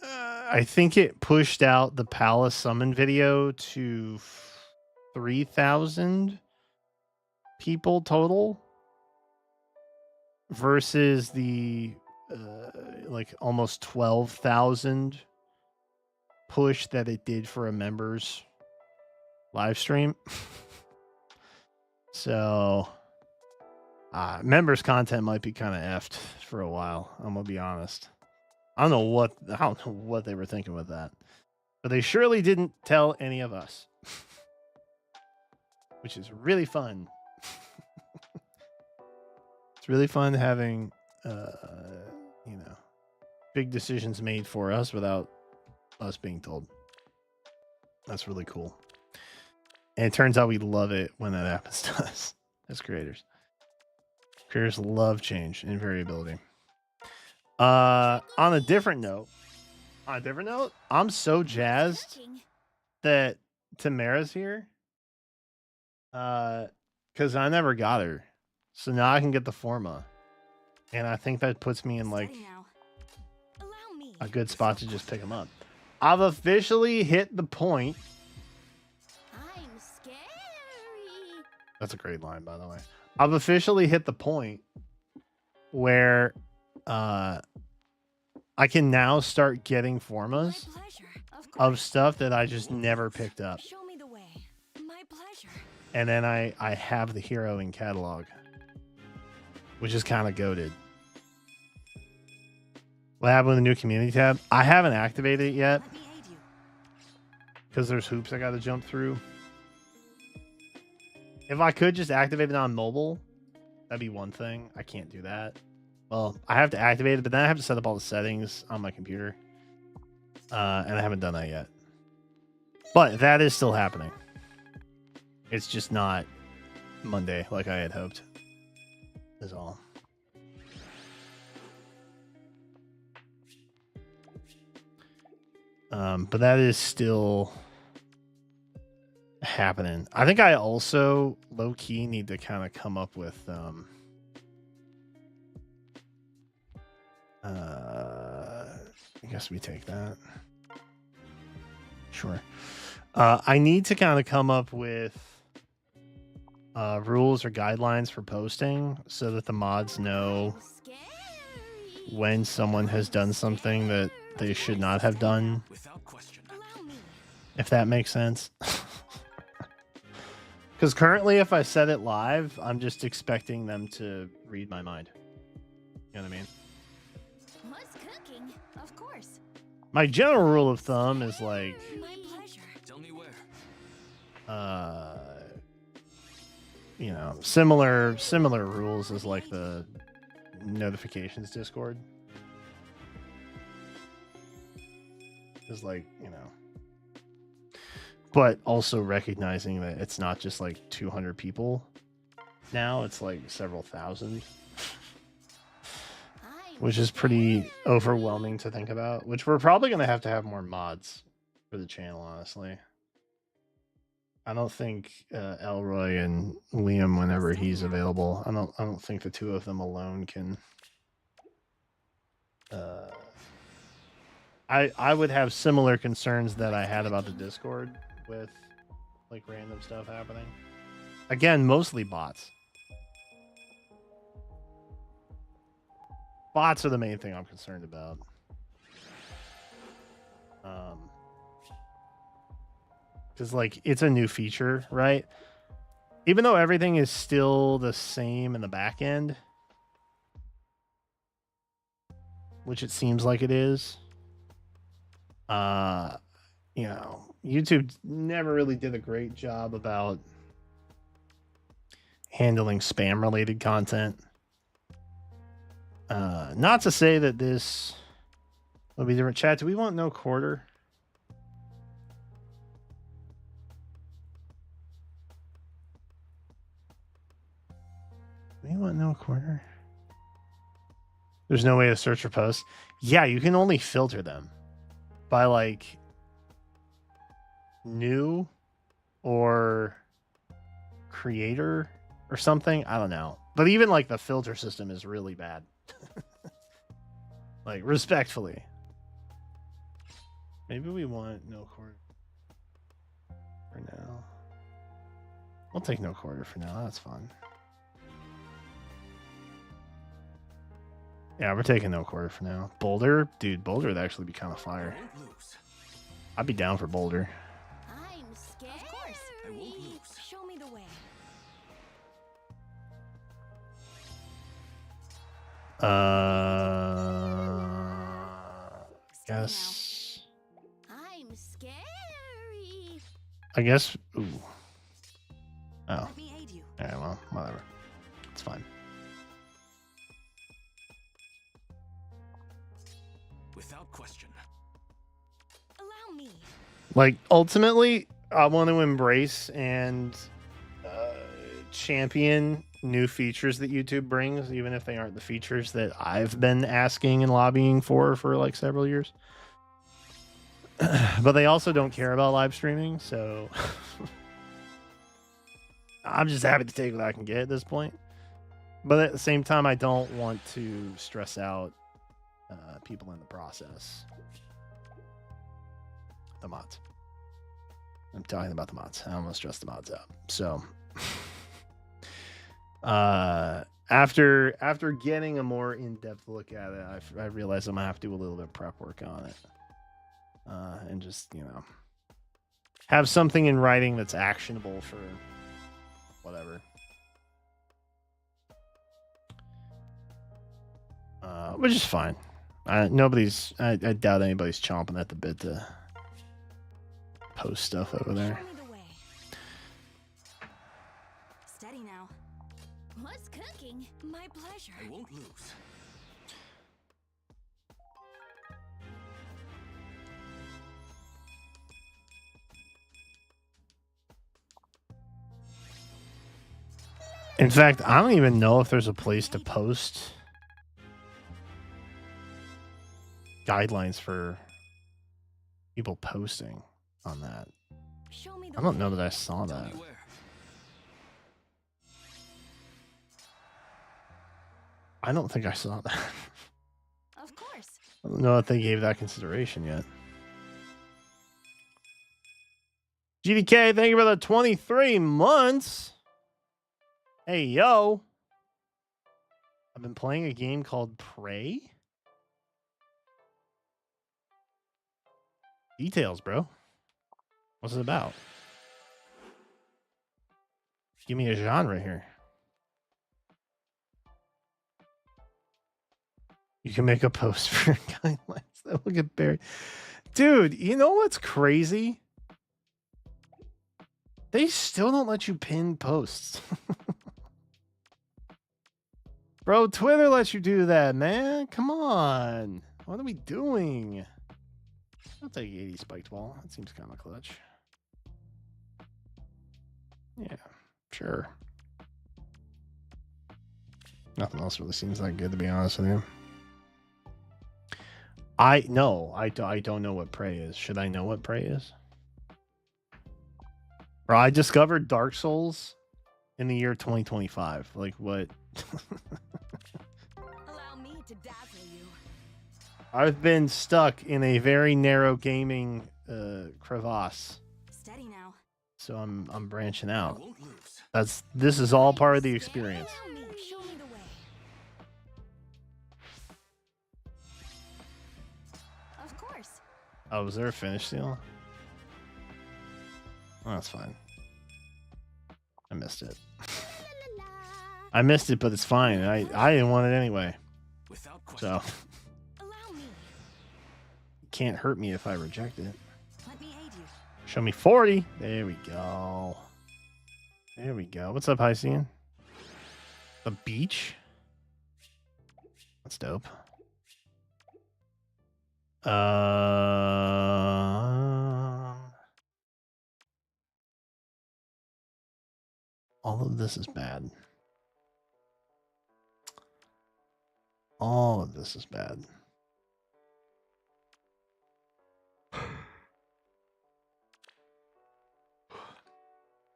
I think it pushed out the Palace Summon video to 3,000 people total versus the like almost 12,000 push that it did for a members live stream. So members content might be kind of effed for a while. I'm gonna be honest. I don't know what they were thinking with that, but they surely didn't tell any of us, which is really fun. It's really fun having big decisions made for us without us being told. That's really cool. And it turns out we love it when that happens to us as creators. Creators love change and variability. On a different note, I'm so jazzed that Tamara's here. Because I never got her. So now I can get the Forma. And I think that puts me in like a good spot to just pick them up. I've officially hit the point. I'm scary. That's a great line, by the way. I've officially hit the point where I can now start getting Formas of stuff that I just never picked up. Show me the way. My pleasure. And then I have the hero in catalog, which is kind of goated. What happened with the new community tab? I haven't activated it yet. Let me aid you. because there's hoops I got to jump through. If I could just activate it on mobile, that'd be one thing. I can't do that. Well, I have to activate it, but then I have to set up all the settings on my computer. And I haven't done that yet. But that is still happening. It's just not Monday like I had hoped. Is all. But that is still happening. I think I also low key need to kind of come up with I guess we take that. Sure. I need to kind of come up with rules or guidelines for posting so that the mods know when someone has done something that they should not have done. If that makes sense. Because currently, if I set it live, I'm just expecting them to read my mind. You know what I mean? What's cooking? Of course. My general rule of thumb is like, My pleasure. Tell me where. you know, similar rules as like the notifications Discord. Is like, you know, but also recognizing that it's not just like 200 people now, it's like several thousand, which is pretty overwhelming to think about, which we're probably going to have more mods for the channel, honestly. I don't think Elroy and Liam, whenever he's available, I don't think the two of them alone can I would have similar concerns that I had about the Discord with like random stuff happening. Again, mostly bots. Bots are the main thing I'm concerned about. Because like it's a new feature, right? Even though everything is still the same in the back end, which it seems like it is. You know, YouTube never really did a great job about handling spam related content. Not to say that this will be different. Chat, do we want no quarter? We want no quarter. There's no way to search for posts. Yeah, you can only filter them by like new or creator or something. I don't know. But even like the filter system is really bad. Like respectfully. Maybe we want no quarter for now. We'll take no quarter for now. That's fun. Yeah, we're taking no quarter for now. Boulder? Dude, Boulder would actually be kind of fire. I'd be down for Boulder. I'm scared. Of course. I won't lose. Show me the way. Guess. I'm scary. I guess. Ooh. Oh. Let me aid you. Yeah, well, whatever. It's fine. Without question. Allow me. Like, ultimately, I want to embrace and champion new features that YouTube brings, even if they aren't the features that I've been asking and lobbying for like several years. But they also don't care about live streaming, so I'm just happy to take what I can get at this point. But at the same time, I don't want to stress out people in the process. The mods. I'm talking about the mods. I almost stress the mods out. So after getting a more in-depth look at it, I realized I'm gonna have to do a little bit of prep work on it. And just, you know, have something in writing that's actionable for whatever. Which is fine. I doubt anybody's chomping at the bit to post stuff over there. Show me the way. Steady now. What's cooking? My pleasure. I won't lose. In fact, I don't even know if there's a place to post guidelines for people posting on that. Show me the I don't way. know that I saw Tell that. me where. I don't think I saw that. Of course. I don't know if they gave that consideration yet. GDK, thank you for the 23 months. Hey, yo. I've been playing a game called Prey. Details, bro. What's it about? Give me a genre here. You can make a post for guidelines that will get buried. Dude, you know what's crazy? They still don't let you pin posts. Bro, Twitter lets you do that, man. Come on. What are we doing? I'll take 80 spiked ball. That seems kind of clutch. Yeah, sure. Nothing else really seems that good, to be honest with you. I don't know what Prey is. Should I know what Prey is? Bro, I discovered Dark Souls in the year 2025. Like, what? Allow me to dazzle you. I've been stuck in a very narrow gaming crevasse. Steady now. So I'm branching I out. won't lose. This is all part of the experience. Allow me. Show me the way. Of course. Oh, was there a finish seal? Oh, that's fine. I missed it. I missed it, but it's fine. I didn't want it anyway. Without question. So Allow me. it can't hurt me if I reject it. Let me aid you. Show me 40. There we go. There we go. What's up, Hycian? The beach? That's dope. All of this is bad. All of this is bad.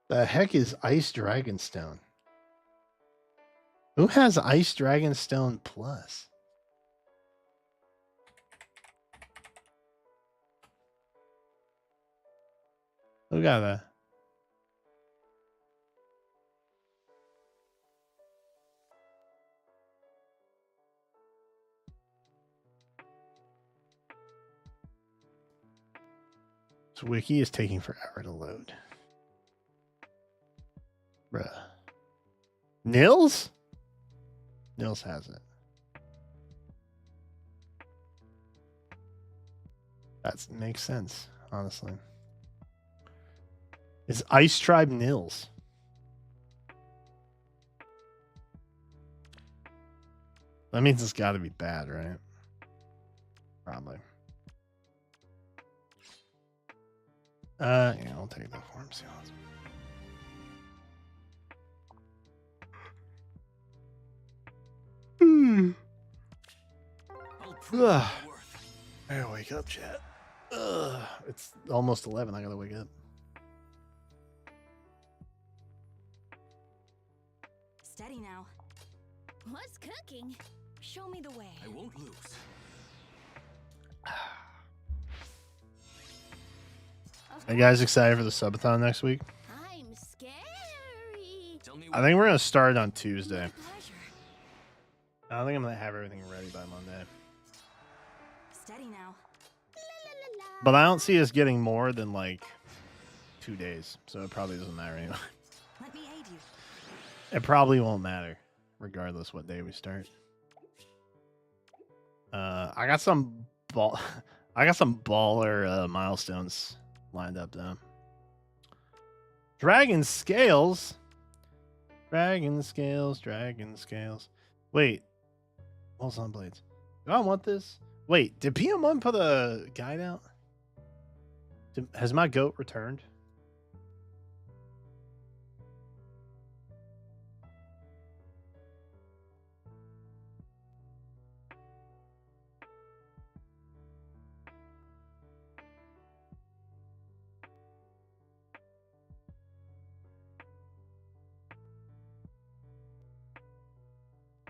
The heck is Ice Dragonstone? Who has Ice Dragonstone Plus? Who got that? This wiki is taking forever to load. Bruh. Nils? Nils has it. That makes sense, honestly. It's Ice Tribe Nils. That means it's got to be bad, right? Probably. Yeah, I'll take the form seals. I'll prove my worth. I gotta wake up, chat. It's almost 11. I gotta wake up. Steady now. What's cooking? Show me the way. I won't lose. Of Are you guys excited for the subathon next week? I'm scary. Tell me I think we're gonna start on Tuesday. My pleasure. I don't think I'm gonna have everything ready by Monday. Steady now. But I don't see us getting more than like 2 days, so it probably doesn't matter anyway. Let me aid you. It probably won't matter, regardless what day we start. I got some baller milestones lined up though. Dragon scales. Dragon scales. Dragon scales. Wait. Pulse on blades. Do I want this? Wait, did PM1 put a guide out? Has my goat returned?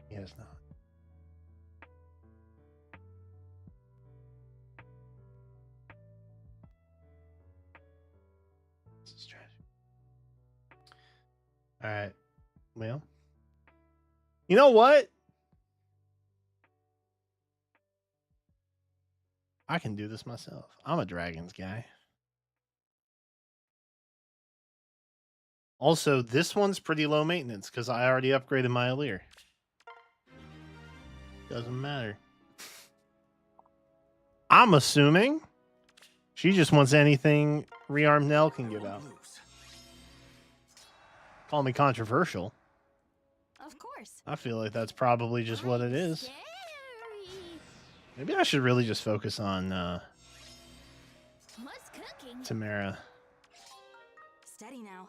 He has not. This is tragic. All right. Well, you know what? I can do this myself. I'm a dragons guy. Also, this one's pretty low maintenance because I already upgraded my Alir. Doesn't matter. I'm assuming she just wants anything rearmed Nell can give out. Call me controversial. Of course. I feel like that's probably just what it is. Scary. Maybe I should really just focus on What's cooking? Tamara. Steady now.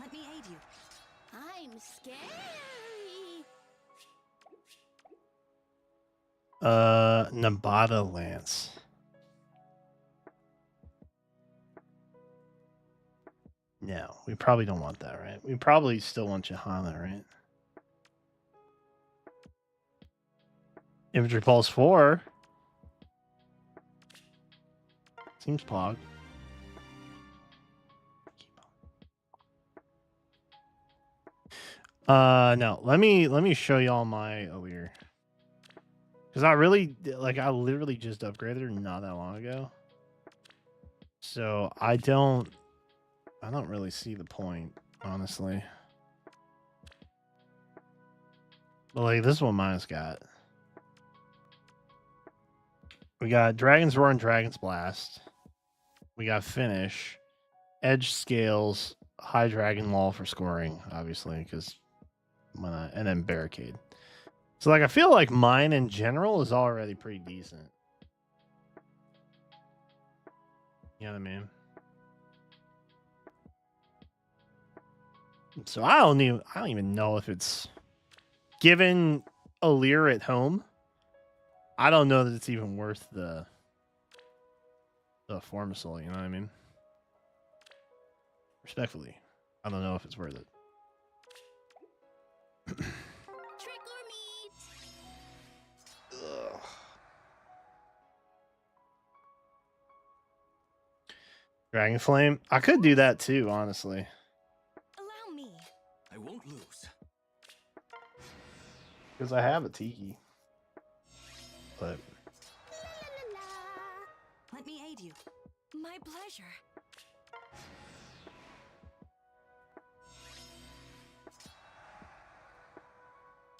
Let me aid you. I'm scary. Nabata Lance. No, we probably don't want that, right? We probably still want Johanna, right? Infantry Pulse 4. Seems pog. No, let me show y'all my Alir. Because I literally just upgraded her not that long ago. So I don't really see the point, honestly. But like, this is what mine's got. We got Dragon's Roar and Dragon's Blast. We got Finish, Edge Scales, High Dragon Wall for scoring, obviously, because and then Barricade. So like, I feel like mine in general is already pretty decent. You know what I mean? So I don't even know if it's given Alir at home. I don't know that it's even worth the Formosol, you know what I mean? Respectfully, I don't know if it's worth it. Trick or meat. Ugh. Dragon Flame. I could do that too, honestly. Allow me. I won't lose. Because I have a Tiki. But La, la, la. Let me aid you. My pleasure.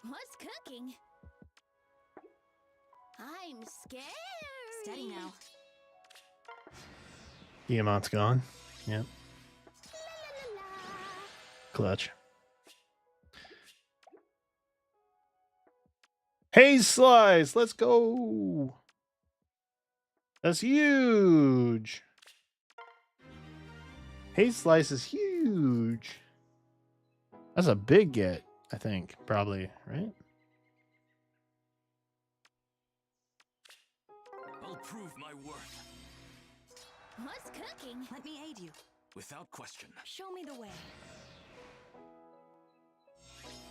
What's cooking? I'm scared. Steady now. Tiamat's gone. Yep. La, la, la, la. Clutch. Hey, Slice, let's go. That's huge. Hey, Slice is huge. That's a big get, I think, probably, right? I'll prove my worth. What's cooking? Let me aid you. Without question. Show me the way.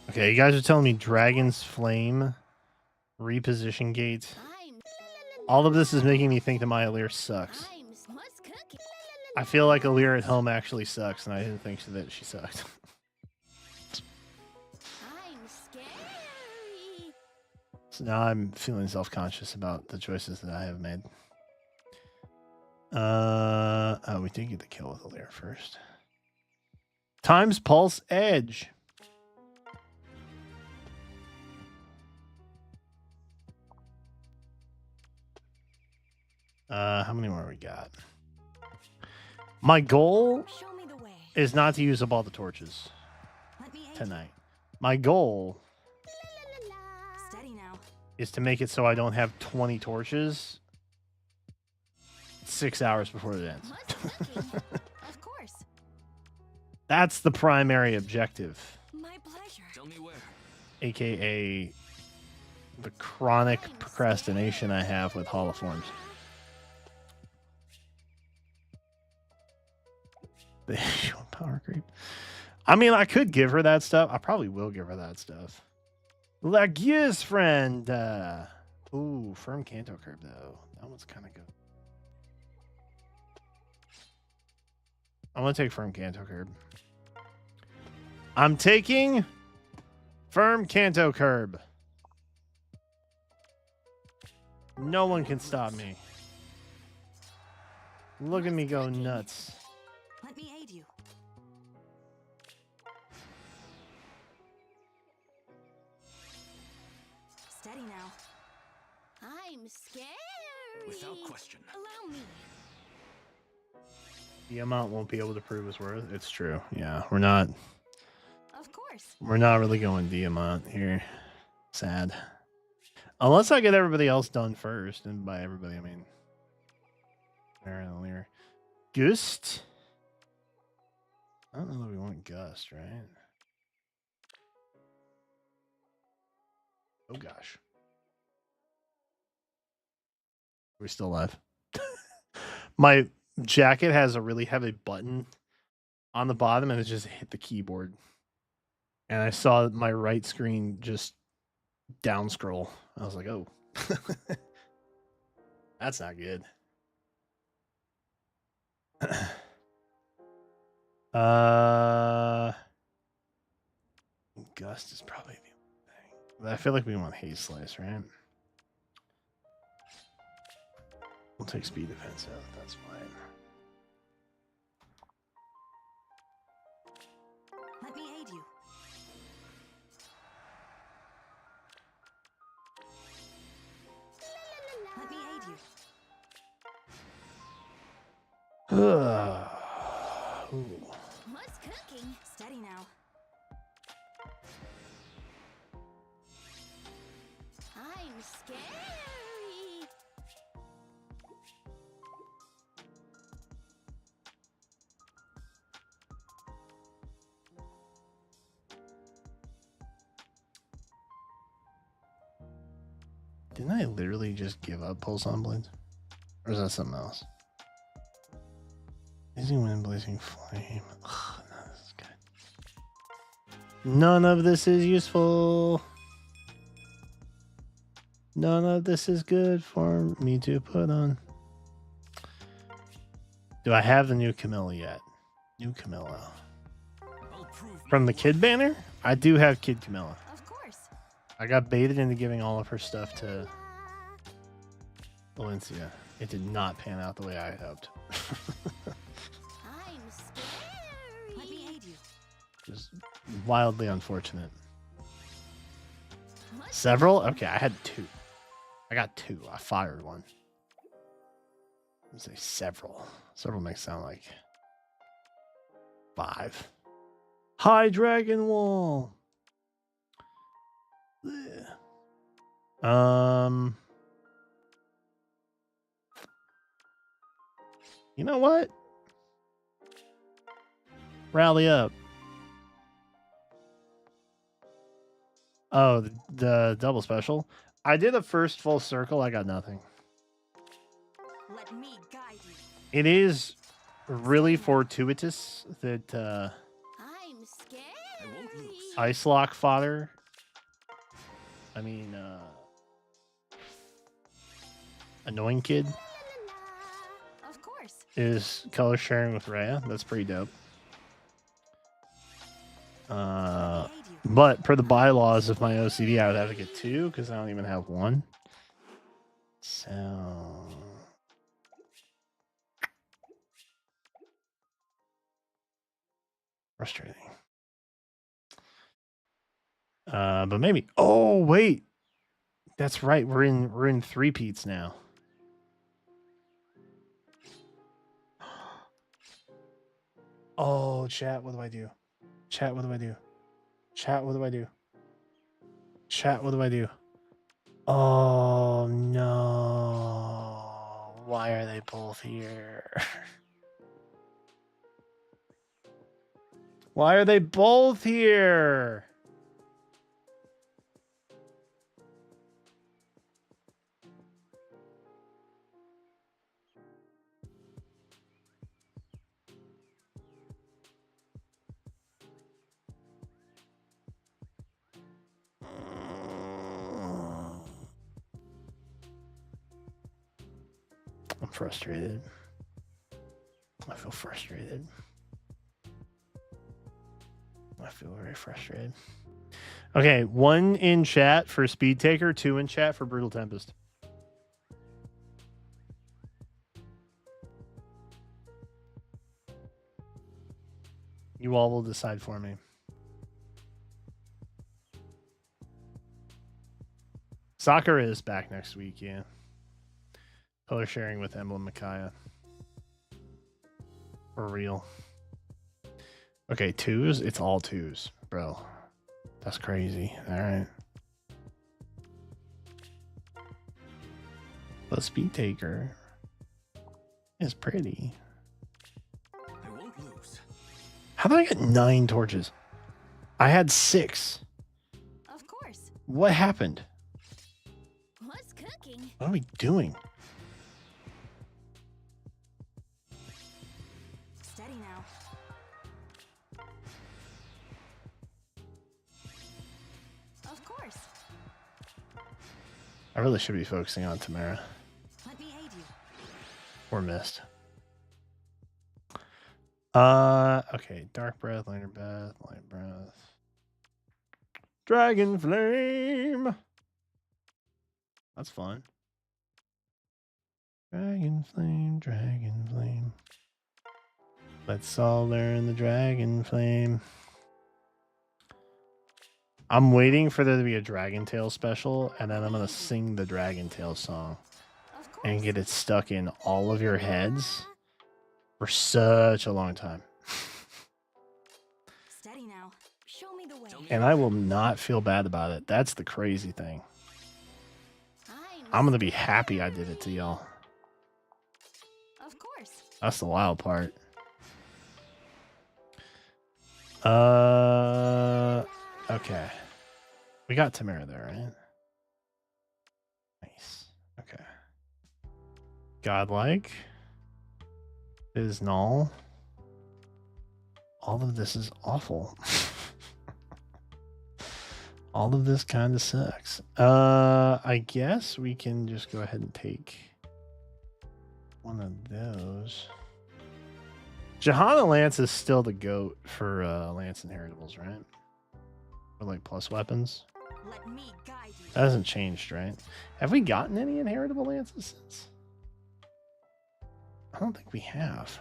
Okay, you guys are telling me Dragon's Flame, reposition gate. All of this is making me think that my Alir sucks. What's cooking? I feel like Alir at home actually sucks, and I didn't think that she sucked. I'm scary. So now I'm feeling self-conscious about the choices that I have made. Oh, we did get the kill with Alir first. Times Pulse Edge. How many more we got? My goal Show me the way. is not to use up all the torches Let me aid tonight. My goal you. Steady now. is to make it so I don't have 20 torches 6 hours before it ends. What's cooking? Of course. That's the primary objective, My pleasure. Tell me where. aka the chronic procrastination I have with Hall of Forms. The power creep. I mean, I could give her that stuff. I probably will give her that stuff. Lagueuse friend. Ooh, firm Canto Curb though. That one's kind of good. I'm gonna take firm Canto Curb. I'm taking firm Canto Curb. No one can stop me. Look at me go nuts. Let me aid you. Steady now. I'm scary. Without question. Allow me. The amount won't be able to prove his worth. It's true. Yeah, we're not Of course. really going Diamant here. Sad. Unless I get everybody else done first, and by everybody I mean Aaron and Lear. Gust. I don't know that we want Gust, right? Oh gosh. Are we still alive? My jacket has a really heavy button on the bottom and it just hit the keyboard. And I saw my right screen just down scroll. I was like, oh. That's not good. Gust is probably the thing. But I feel like we want Haze Slice, right? We'll take speed defense out. That's fine. Let me aid you. Let me aid you. Ooh. What's cooking? Steady now. I'm scary. Didn't I literally just give up Pulse on Blades? Or is that something else? Blazing Wind, Blazing Flame. Ugh, no, this is good. None of this is useful. None of this is good for me to put on. Do I have the new Camilla yet? New Camilla. From the Kid banner? I do have Kid Camilla. Of course. I got baited into giving all of her stuff to Valencia. It did not pan out the way I had hoped. I'm scary. Let me aid you. Just wildly unfortunate. Several? Okay, I had 2. I got 2. I fired one. Let's say several. Several makes it sound like 5. High Dragon Wall. Ugh. You know what? Rally up. Oh, the double special. I did a first full circle. I got nothing. Let me guide you. It is really fortuitous that I'm scary. I won't lose. Ice Lock fodder. I mean, Annoying Kid Of course. is color sharing with Rhea. That's pretty dope. Let me aid you. But per the bylaws of my OCD, I would have to get 2 because I don't even have 1. So frustrating. But maybe. Oh wait, that's right. We're in 3-peats now. Oh, chat, what do I do? Chat, what do I do? Chat, what do I do? Chat, what do I do? Oh, no. Why are they both here? Why are they both here? I'm frustrated. I feel frustrated. I feel very frustrated. Okay, 1 in chat for Speed Taker, 2 in chat for Brutal Tempest. You all will decide for me. Soccer is back next week, yeah. Color sharing with Emblem Micaiah. For real. Okay, 2s? It's all 2s, bro. That's crazy. All right. The Speed Taker is pretty. I won't lose. How did I get 9 torches? I had 6. Of course. What happened? What's cooking? What are we doing? Steady now. Of course. I really should be focusing on Tamara. Let me aid you. Or Mist. Okay. Dark Breath, Lighter Breath, Light Breath. Dragon Flame. That's fun. Dragon Flame, Dragon Flame. Let's all learn the Dragon Flame. I'm waiting for there to be a Dragon Tail special, and then I'm going to sing the Dragon Tail song Of course. and get it stuck in all of your heads for such a long time. Steady now. Show me the way. And I will not feel bad about it. That's the crazy thing. I'm going to be happy I did it to y'all. Of course. That's the wild part. Okay. We got Tamara there, right? Nice. Okay. Godlike is null. All of this is awful. All of this kind of sucks. I guess we can just go ahead and take one of those. Johanna Lance is still the GOAT for Lance Inheritables, right? For like plus weapons. Let me guide you. That hasn't changed, right? Have we gotten any inheritable lances since? I don't think we have.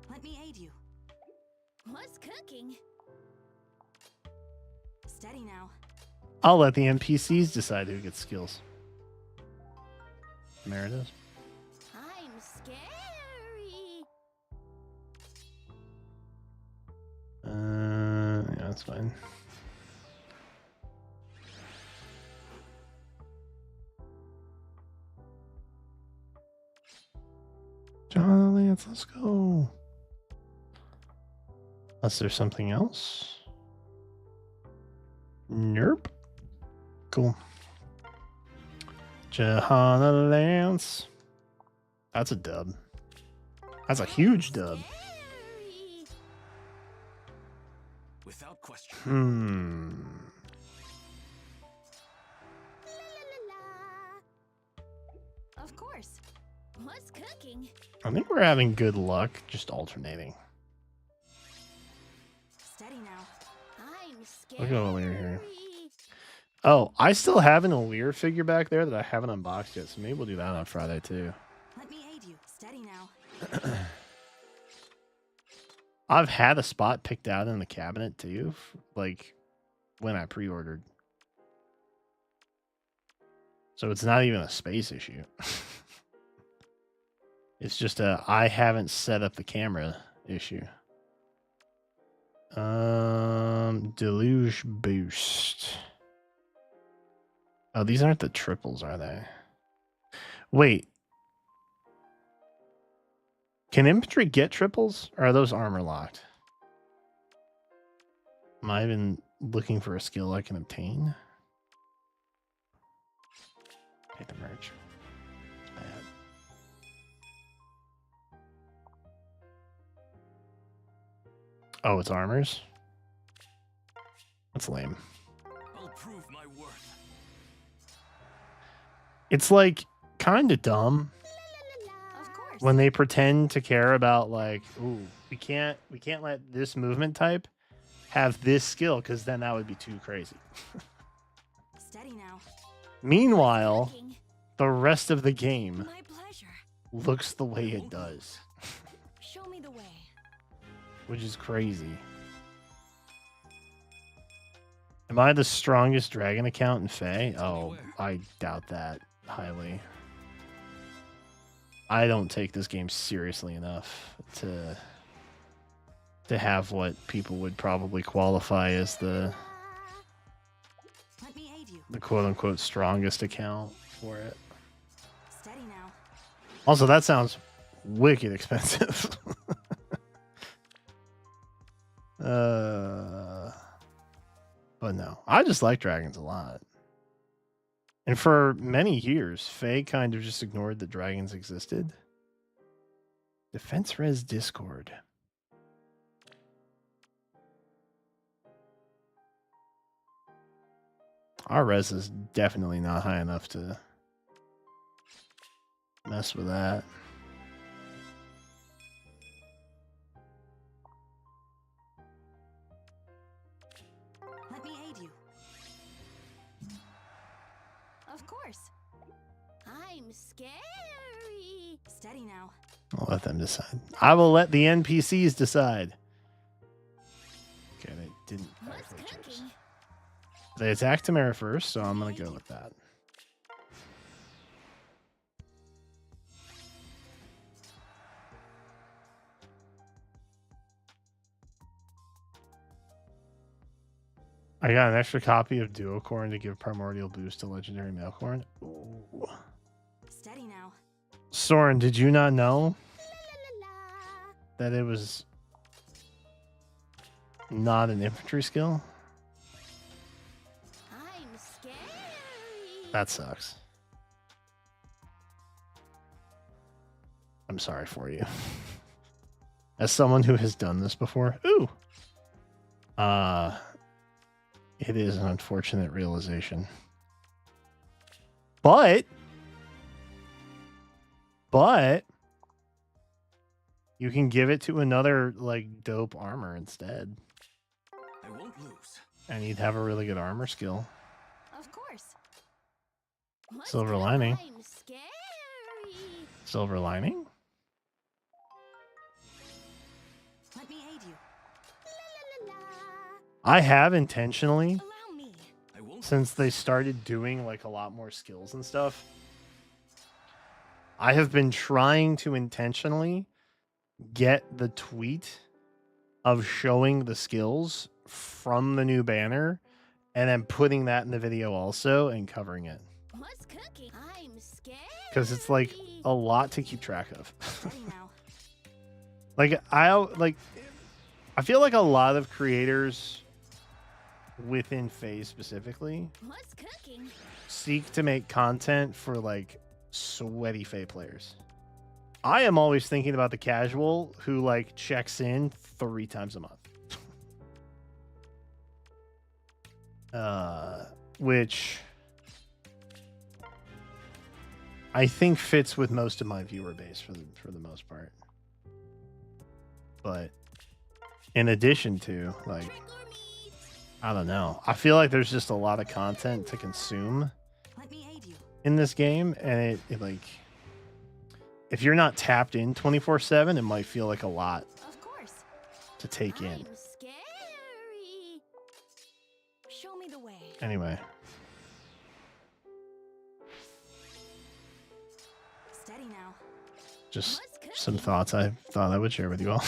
Let me aid you. What's cooking? Steady now. I'll let the NPCs decide who gets skills. Meredith. I'm scary. Yeah, that's fine. John Lance, let's go. Unless there's something else. Nope. Cool. Johanna Lance. That's a dub. That's a huge dub. Scary. Without question. La, la, la. Of course. What's cooking? I think we're having good luck just alternating. Steady now. I'm Look scary. at O'Lear here. Oh, I still have an O'Lear figure back there that I haven't unboxed yet, so maybe we'll do that on Friday too. Let me aid you. Steady now. I've had a spot picked out in the cabinet too, like when I pre-ordered. So it's not even a space issue. It's just a I haven't set up the camera issue. Deluge boost. Oh, these aren't the triples, are they? Wait. Can infantry get triples? Or are those armor locked? Am I even looking for a skill I can obtain? Hate the merch. It's bad. Oh, it's armors? That's lame. I'll prove my worth. It's like kind of dumb Of course. when they pretend to care about like, ooh, we can't let this movement type have this skill because then that would be too crazy. Steady now. Meanwhile, Cooking. the rest of the game My pleasure. looks the way it does, Show me the way. which is crazy. Am I the strongest dragon account in Fae? Oh, I doubt that highly. I don't take this game seriously enough to have what people would probably qualify as the Let me aid you. quote unquote strongest account for it. Steady now. Also, that sounds wicked expensive. But no, I just like dragons a lot. And for many years, Faye kind of just ignored that dragons existed. Defense Res Discord. Our res is definitely not high enough to mess with that. Let me aid you. Of course. I'm scary. Steady now. I'll let them decide. I will let the NPCs decide. Okay, they didn't. What's actually choose. cooking? They attacked Tamara first, so I'm going to go with that. I got an extra copy of Duocorn to give Primordial Boost to Legendary Mailcorn. Ooh. Steady now. Soren, did you not know La, la, la. that it was not an infantry skill? I'm scary. That sucks. I'm sorry for you. As someone who has done this before, it is an unfortunate realization. But you can give it to another like dope armor instead. I won't lose. And you'd have a really good armor skill. Of course. What's Silver cooking? lining. I'm scary. Silver lining? Let me aid you. La, la, la, la. I have intentionally, Allow me. I won't. since they started doing like a lot more skills and stuff, I have been trying to intentionally get the tweet of showing the skills from the new banner and then putting that in the video also and covering it. What's cooking? I'm scary. Because it's like a lot to keep track of. Steady now. I feel like a lot of creators within FaZe specifically What's cooking? seek to make content for like sweaty Fae players. I am always thinking about the casual who like checks in 3 times a month. Which I think fits with most of my viewer base for the most part. But in addition to like, Trick or meat. I don't know. I feel like there's just a lot of content to consume Let me aid you. in this game, and it like if you're not tapped in 24/7, it might feel like a lot Of course. to take in. I'm scary. Show me the way. Anyway, Steady now. just What's some thoughts I thought I would share with you all.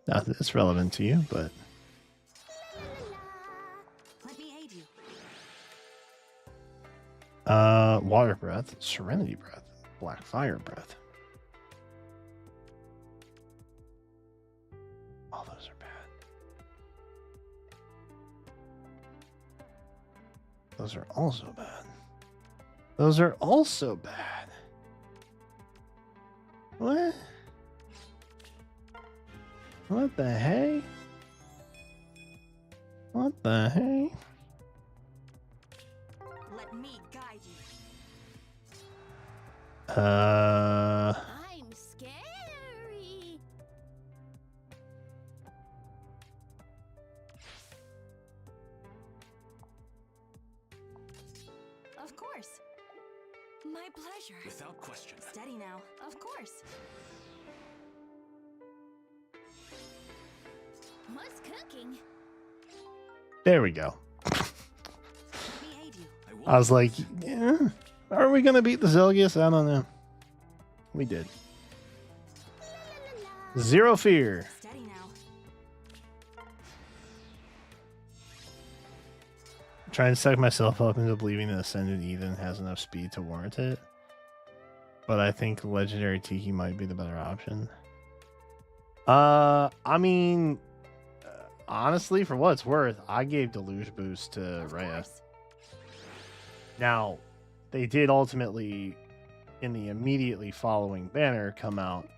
Not that it's relevant to you, but Let me aid you. water breath, serenity breath, black fire breath. All those are bad. Those are also bad. Those are also bad. What? What the hey? What the hey? Let me guide you. I'm scary. Of course. My pleasure. Without question. Steady now. Of course. What's cooking? There we go. Let me aid you. I was like, yeah, are we gonna beat the Zelgius? I don't know. We did. Zero fear. Steady now. I'm trying to psych myself up into believing that Ascended Eden has enough speed to warrant it. But I think Legendary Tiki might be the better option. I mean, honestly, for what it's worth, I gave Deluge Boost to Of Rhea. course. Now, they did ultimately, in the immediately following banner, come out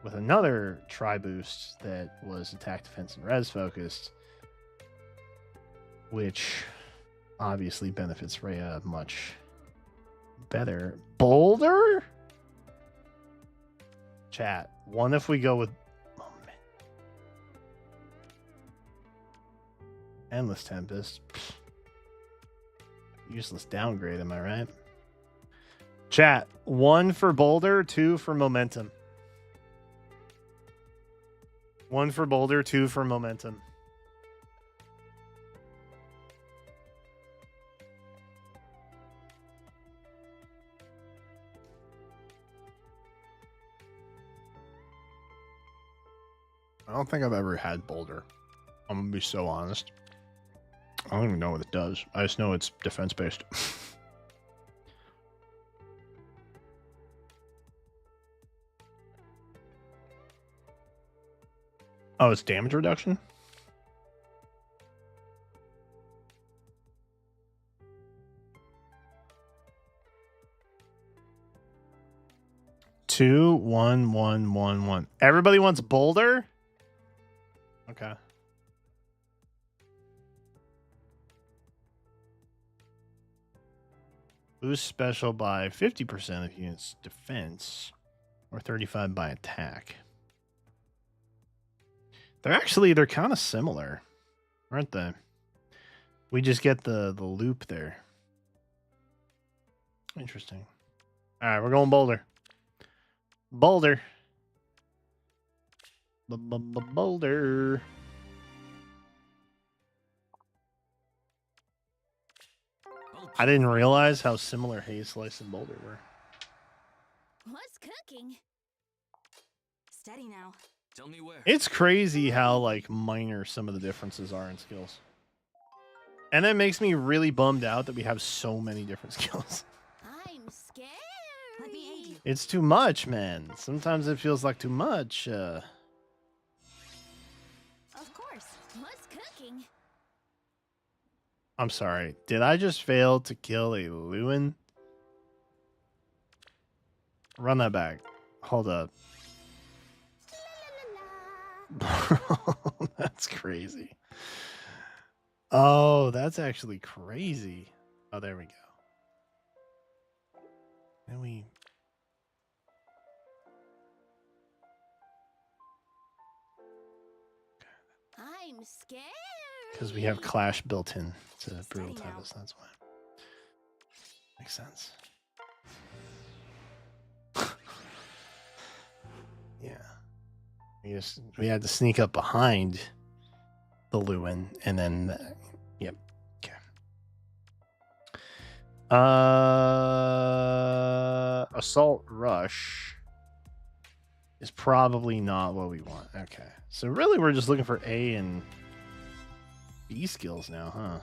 with another Tri-Boost that was attack, defense, and res focused, which obviously benefits Rhea much better. Boulder? Chat. One if we go with... Oh, man. Endless Tempest. Pfft. Useless downgrade, am I right? Chat. 1 for Boulder, 2 for Momentum. 1 for Boulder, 2 for Momentum. I don't think I've ever had Boulder. I'm gonna be so honest. I don't even know what it does. I just know it's defense based. Oh, it's damage reduction? Two, 1, 1, 1, 1. Everybody wants Boulder? Okay. Boost special by 50% of units defense or 35 by attack. They're kind of similar, aren't they? We just get the loop there. Interesting. All right, we're going Boulder. Boulder. Boulder. I didn't realize how similar Haze Slice and Boulder were. What's cooking? Steady now. Tell me where. It's crazy how like minor some of the differences are in skills. And that makes me really bummed out that we have so many different skills. I'm scary. Let me aid you. It's too much, man. Sometimes it feels like too much. Of course. What's cooking? I'm sorry. Did I just fail to kill a Lewin? Run that back. Hold up. That's crazy. Oh, that's actually crazy. Oh, there we go. Then we... I'm scared. Because we have Clash built in to Brutal Steady now. Tempest, that's why. Makes sense. Yeah. We had to sneak up behind the Lewin, and then... yep. Okay. Assault Rush is probably not what we want. Okay. So really we're just looking for A and B skills now, huh?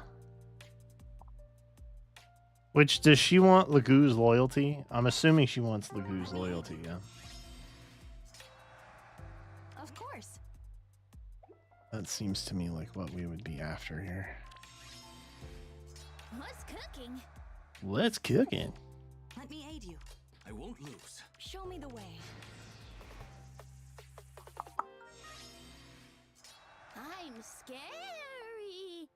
Which, does she want Lagu's loyalty? I'm assuming she wants Lagu's loyalty, yeah. Of course. That seems to me like what we would be after here. What's cooking? Let's cook it. Let me aid you. I won't lose. Show me the way. I'm scary.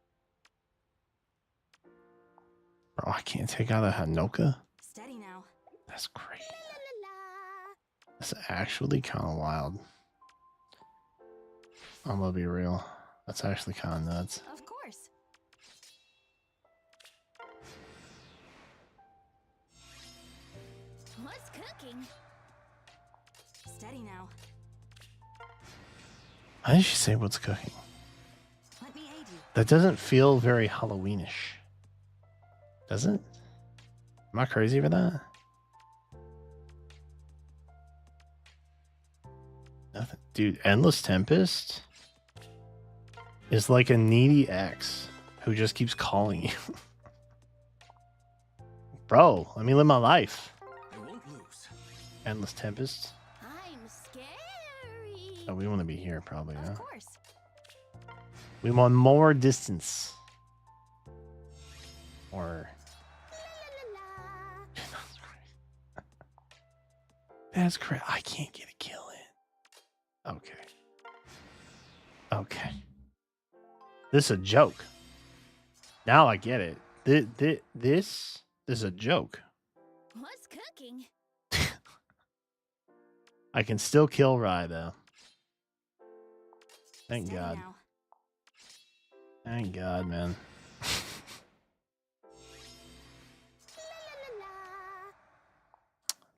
Bro, I can't take out a Hanoka? Steady now. That's great. La, la, la. That's actually kind of wild. I'm gonna be real. That's actually kind of nuts. Of course. What's cooking? Steady now. Why did she say what's cooking? Let me aid you. That doesn't feel very Halloweenish. Does it? Am I crazy for that? Nothing. Dude, Endless Tempest is like a needy ex who just keeps calling you. Bro, let me live my life. I won't lose. Endless Tempest. I'm scary. Oh, we want to be here probably, huh? Of course. We want more distance. Or La, la, la. that's great. I can't get a kill in. Okay. Okay. This is a joke. Now I get it. This is a joke. What's cooking? I can still kill Rye though. Thank Steady God. now. Thank God, man. La, la, la.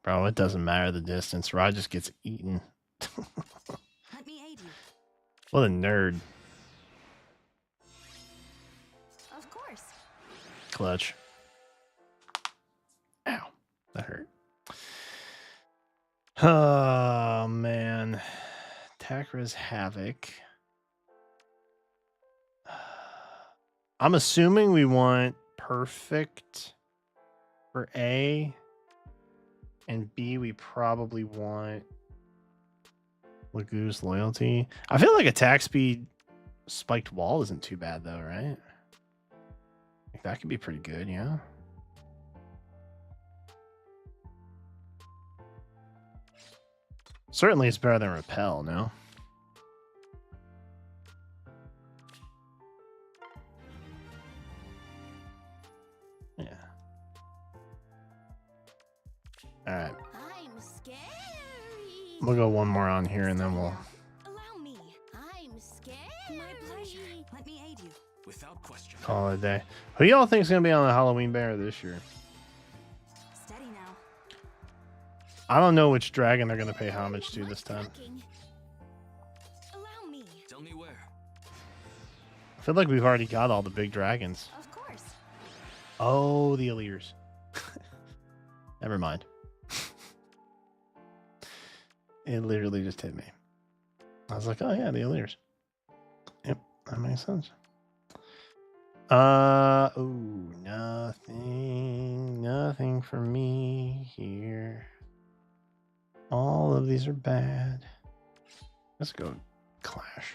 Bro, it doesn't matter the distance. Rye just gets eaten. Let me aid you. What a nerd. Of course. Clutch. Ow. That hurt. Oh, man. Takra's Havoc. I'm assuming we want perfect for A. And B, we probably want Lagu's loyalty. I feel like attack speed spiked wall isn't too bad though, right? Like that could be pretty good, yeah. Certainly it's better than repel, no? Yeah. Alright. I'm scary. We'll go one more on here and then we'll Allow me. I'm scared. My pleasure. Let me aid you. Without question. call it a day. Who y'all think is going to be on the Halloween banner this year? Steady now. I don't know which dragon they're going to pay homage to this time. Cooking. Allow me. Tell me where. I feel like we've already got all the big dragons. Of course. Oh, the Illyrs. Never mind. It literally just hit me. I was like, oh yeah, the Illyrs. Yep, that makes sense. Ooh, nothing for me here. All of these are bad. Let's go Clash.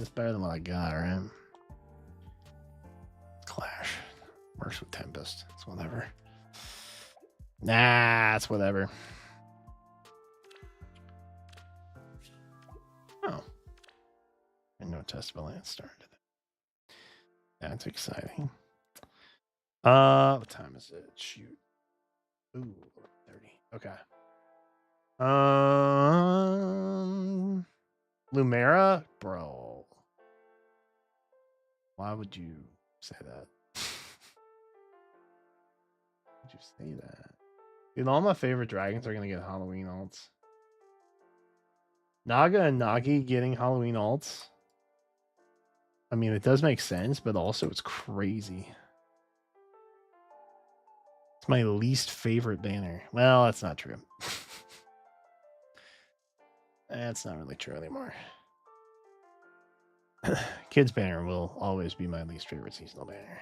It's better than what I got, right? Clash. Works with Tempest. It's whatever. Nah, it's whatever. Oh. And no test balance started. That's exciting. What time is it? Shoot. Ooh, 30. Okay. Lumera? Bro. Why would you say that? Would you say that? Dude, all my favorite dragons are gonna get Halloween alts. Naga and Nagi getting Halloween alts. I mean, it does make sense, but also it's crazy. It's It's my least favorite banner. Well, that's not true. That's not really true anymore. Kids banner will always be my least favorite seasonal banner.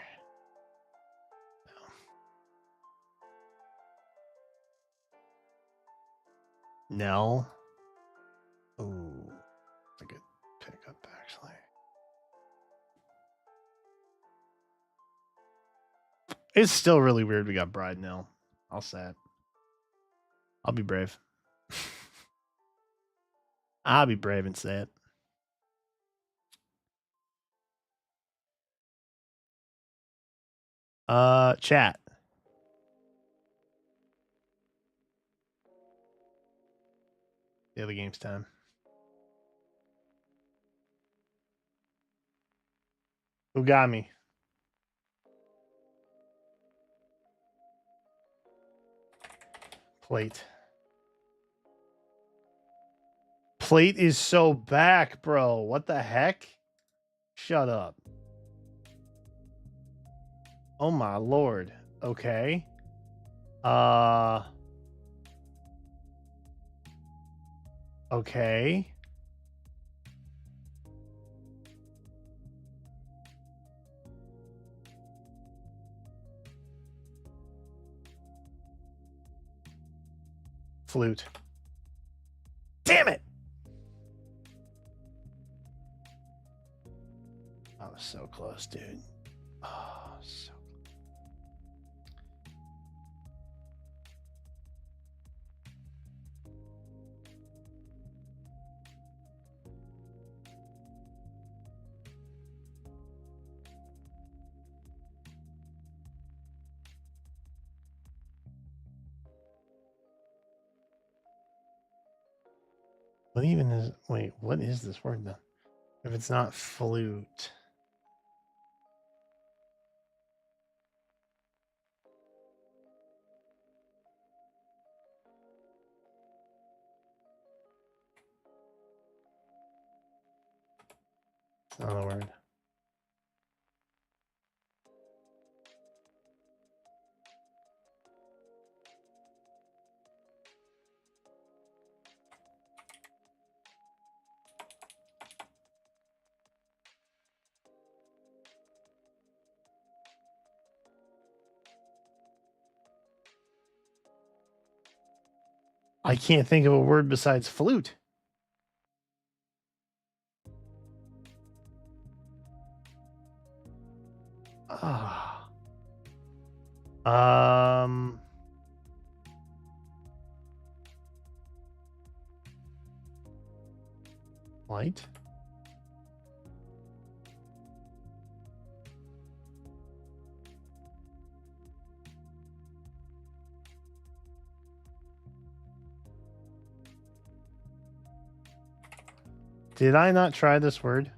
Nell. Ooh, that's a good pickup, actually. It's still really weird we got Bride Nell. I'll say it. I'll be brave. I'll be brave and say it. Chat. The other game's time. Who got me? Plate. Plate is so back, bro. What the heck? Shut up. Oh my lord. Okay. Okay. Flute. Damn it! I was so close, dude. Oh, so. What even is? Wait, what is this word then? If it's not flute. It's not a word. I can't think of a word besides flute. Ah. Light. Did I not try this word?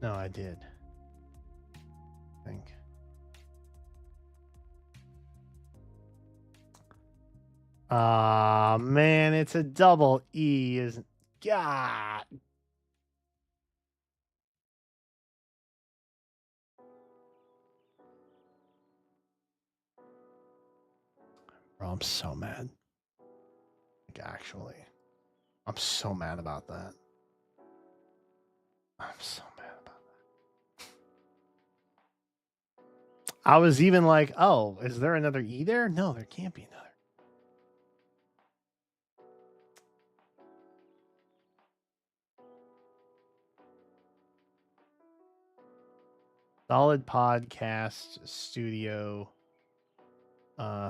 No, I did. I think. Man, it's a double E, isn't? God. Bro, I'm so mad. Like, actually, I'm so mad about that. I'm so mad about that. I was even like, oh, is there another E there? No, there can't be another. Solid podcast studio.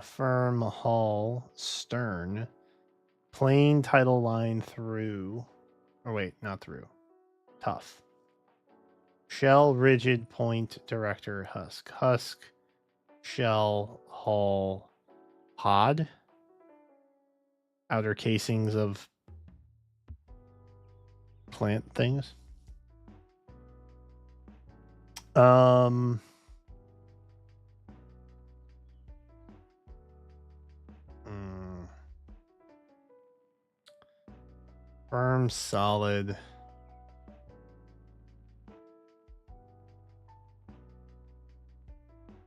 Firm hull stern. Plain title line through. Or wait, not through. Tough. Shell rigid point director husk. Husk shell hull pod. Outer casings of plant things. Firm, solid.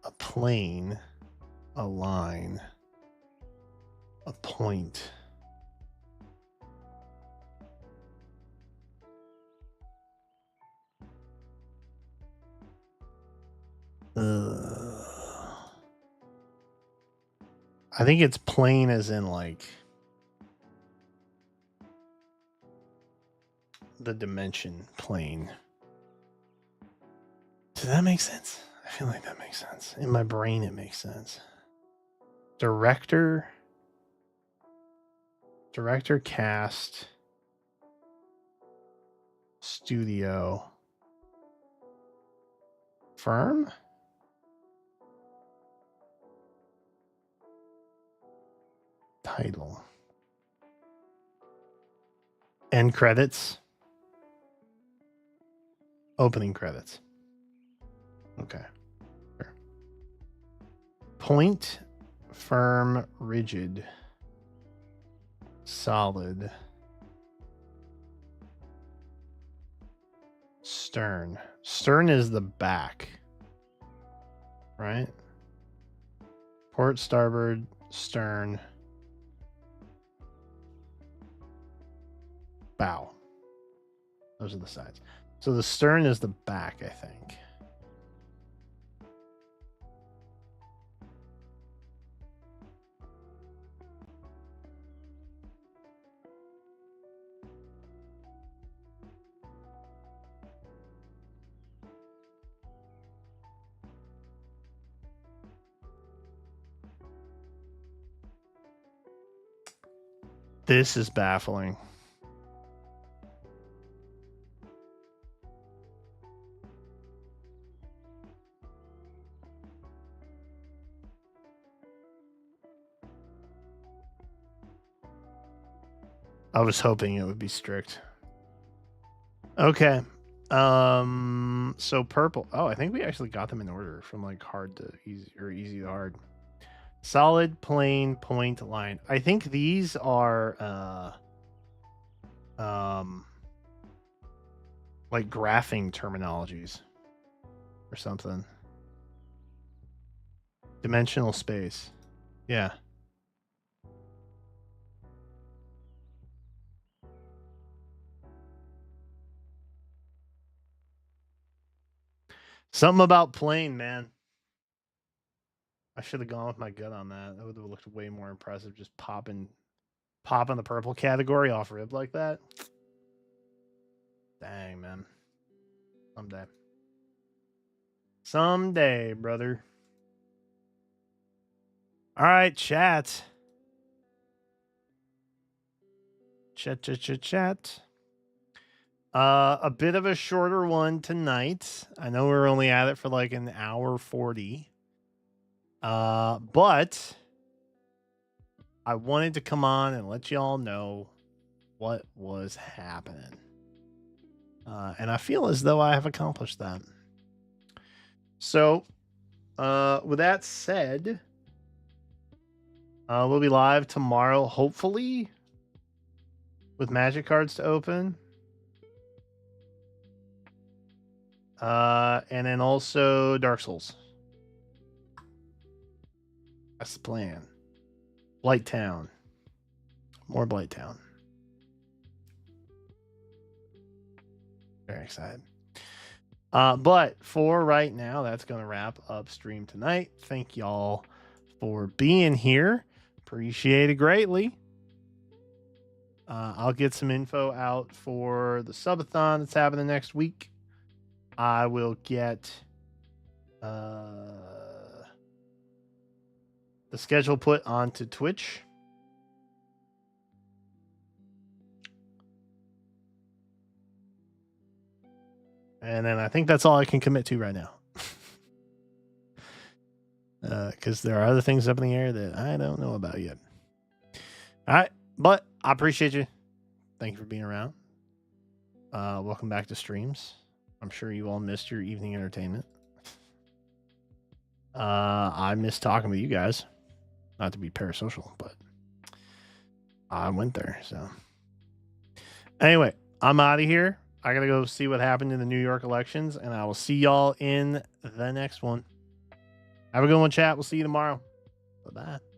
A plane. a line, a point. I think it's plane as in like the dimension plane. Does that make sense? I feel like that makes sense. In my brain, it makes sense. Director, cast, studio, firm? Title. End credits. Opening credits. Okay. Sure. Point, firm, rigid, solid, stern. Stern is the back, right? Port, starboard, stern, bow. Those are the sides. So the stern is the back, I think. This is baffling. I was hoping it would be strict. Okay. So purple. Oh, I think we actually got them in order from like hard to easy or easy to hard. Solid, plain, point, line. I think these are like graphing terminologies or something. Dimensional space. Yeah. Something about plane, man. I should have gone with my gut on that. That would have looked way more impressive. Just popping the purple category off rib like that. Dang, man. Someday. Someday, brother. All right, chat. Chat. A bit of a shorter one tonight. I know we're only at it for like an hour 40. But I wanted to come on and let y'all know what was happening. And I feel as though I have accomplished that. So, with that said, we'll be live tomorrow, hopefully, with magic cards to open. And then also Dark Souls. That's the plan. Blight Town. More Blight Town. Very excited. But for right now, that's going to wrap up stream tonight. Thank y'all for being here. Appreciate it greatly. I'll get some info out for the subathon that's happening next week. I will get the schedule put onto Twitch. And then I think that's all I can commit to right now. Because there are other things up in the air that I don't know about yet. All right. But I appreciate you. Thank you for being around. Welcome back to streams. I'm sure you all missed your evening entertainment. I miss talking with you guys. Not to be parasocial, but I went there. So anyway, I'm out of here. I got to go see what happened in the New York elections, and I will see y'all in the next one. Have a good one, chat. We'll see you tomorrow. Bye bye.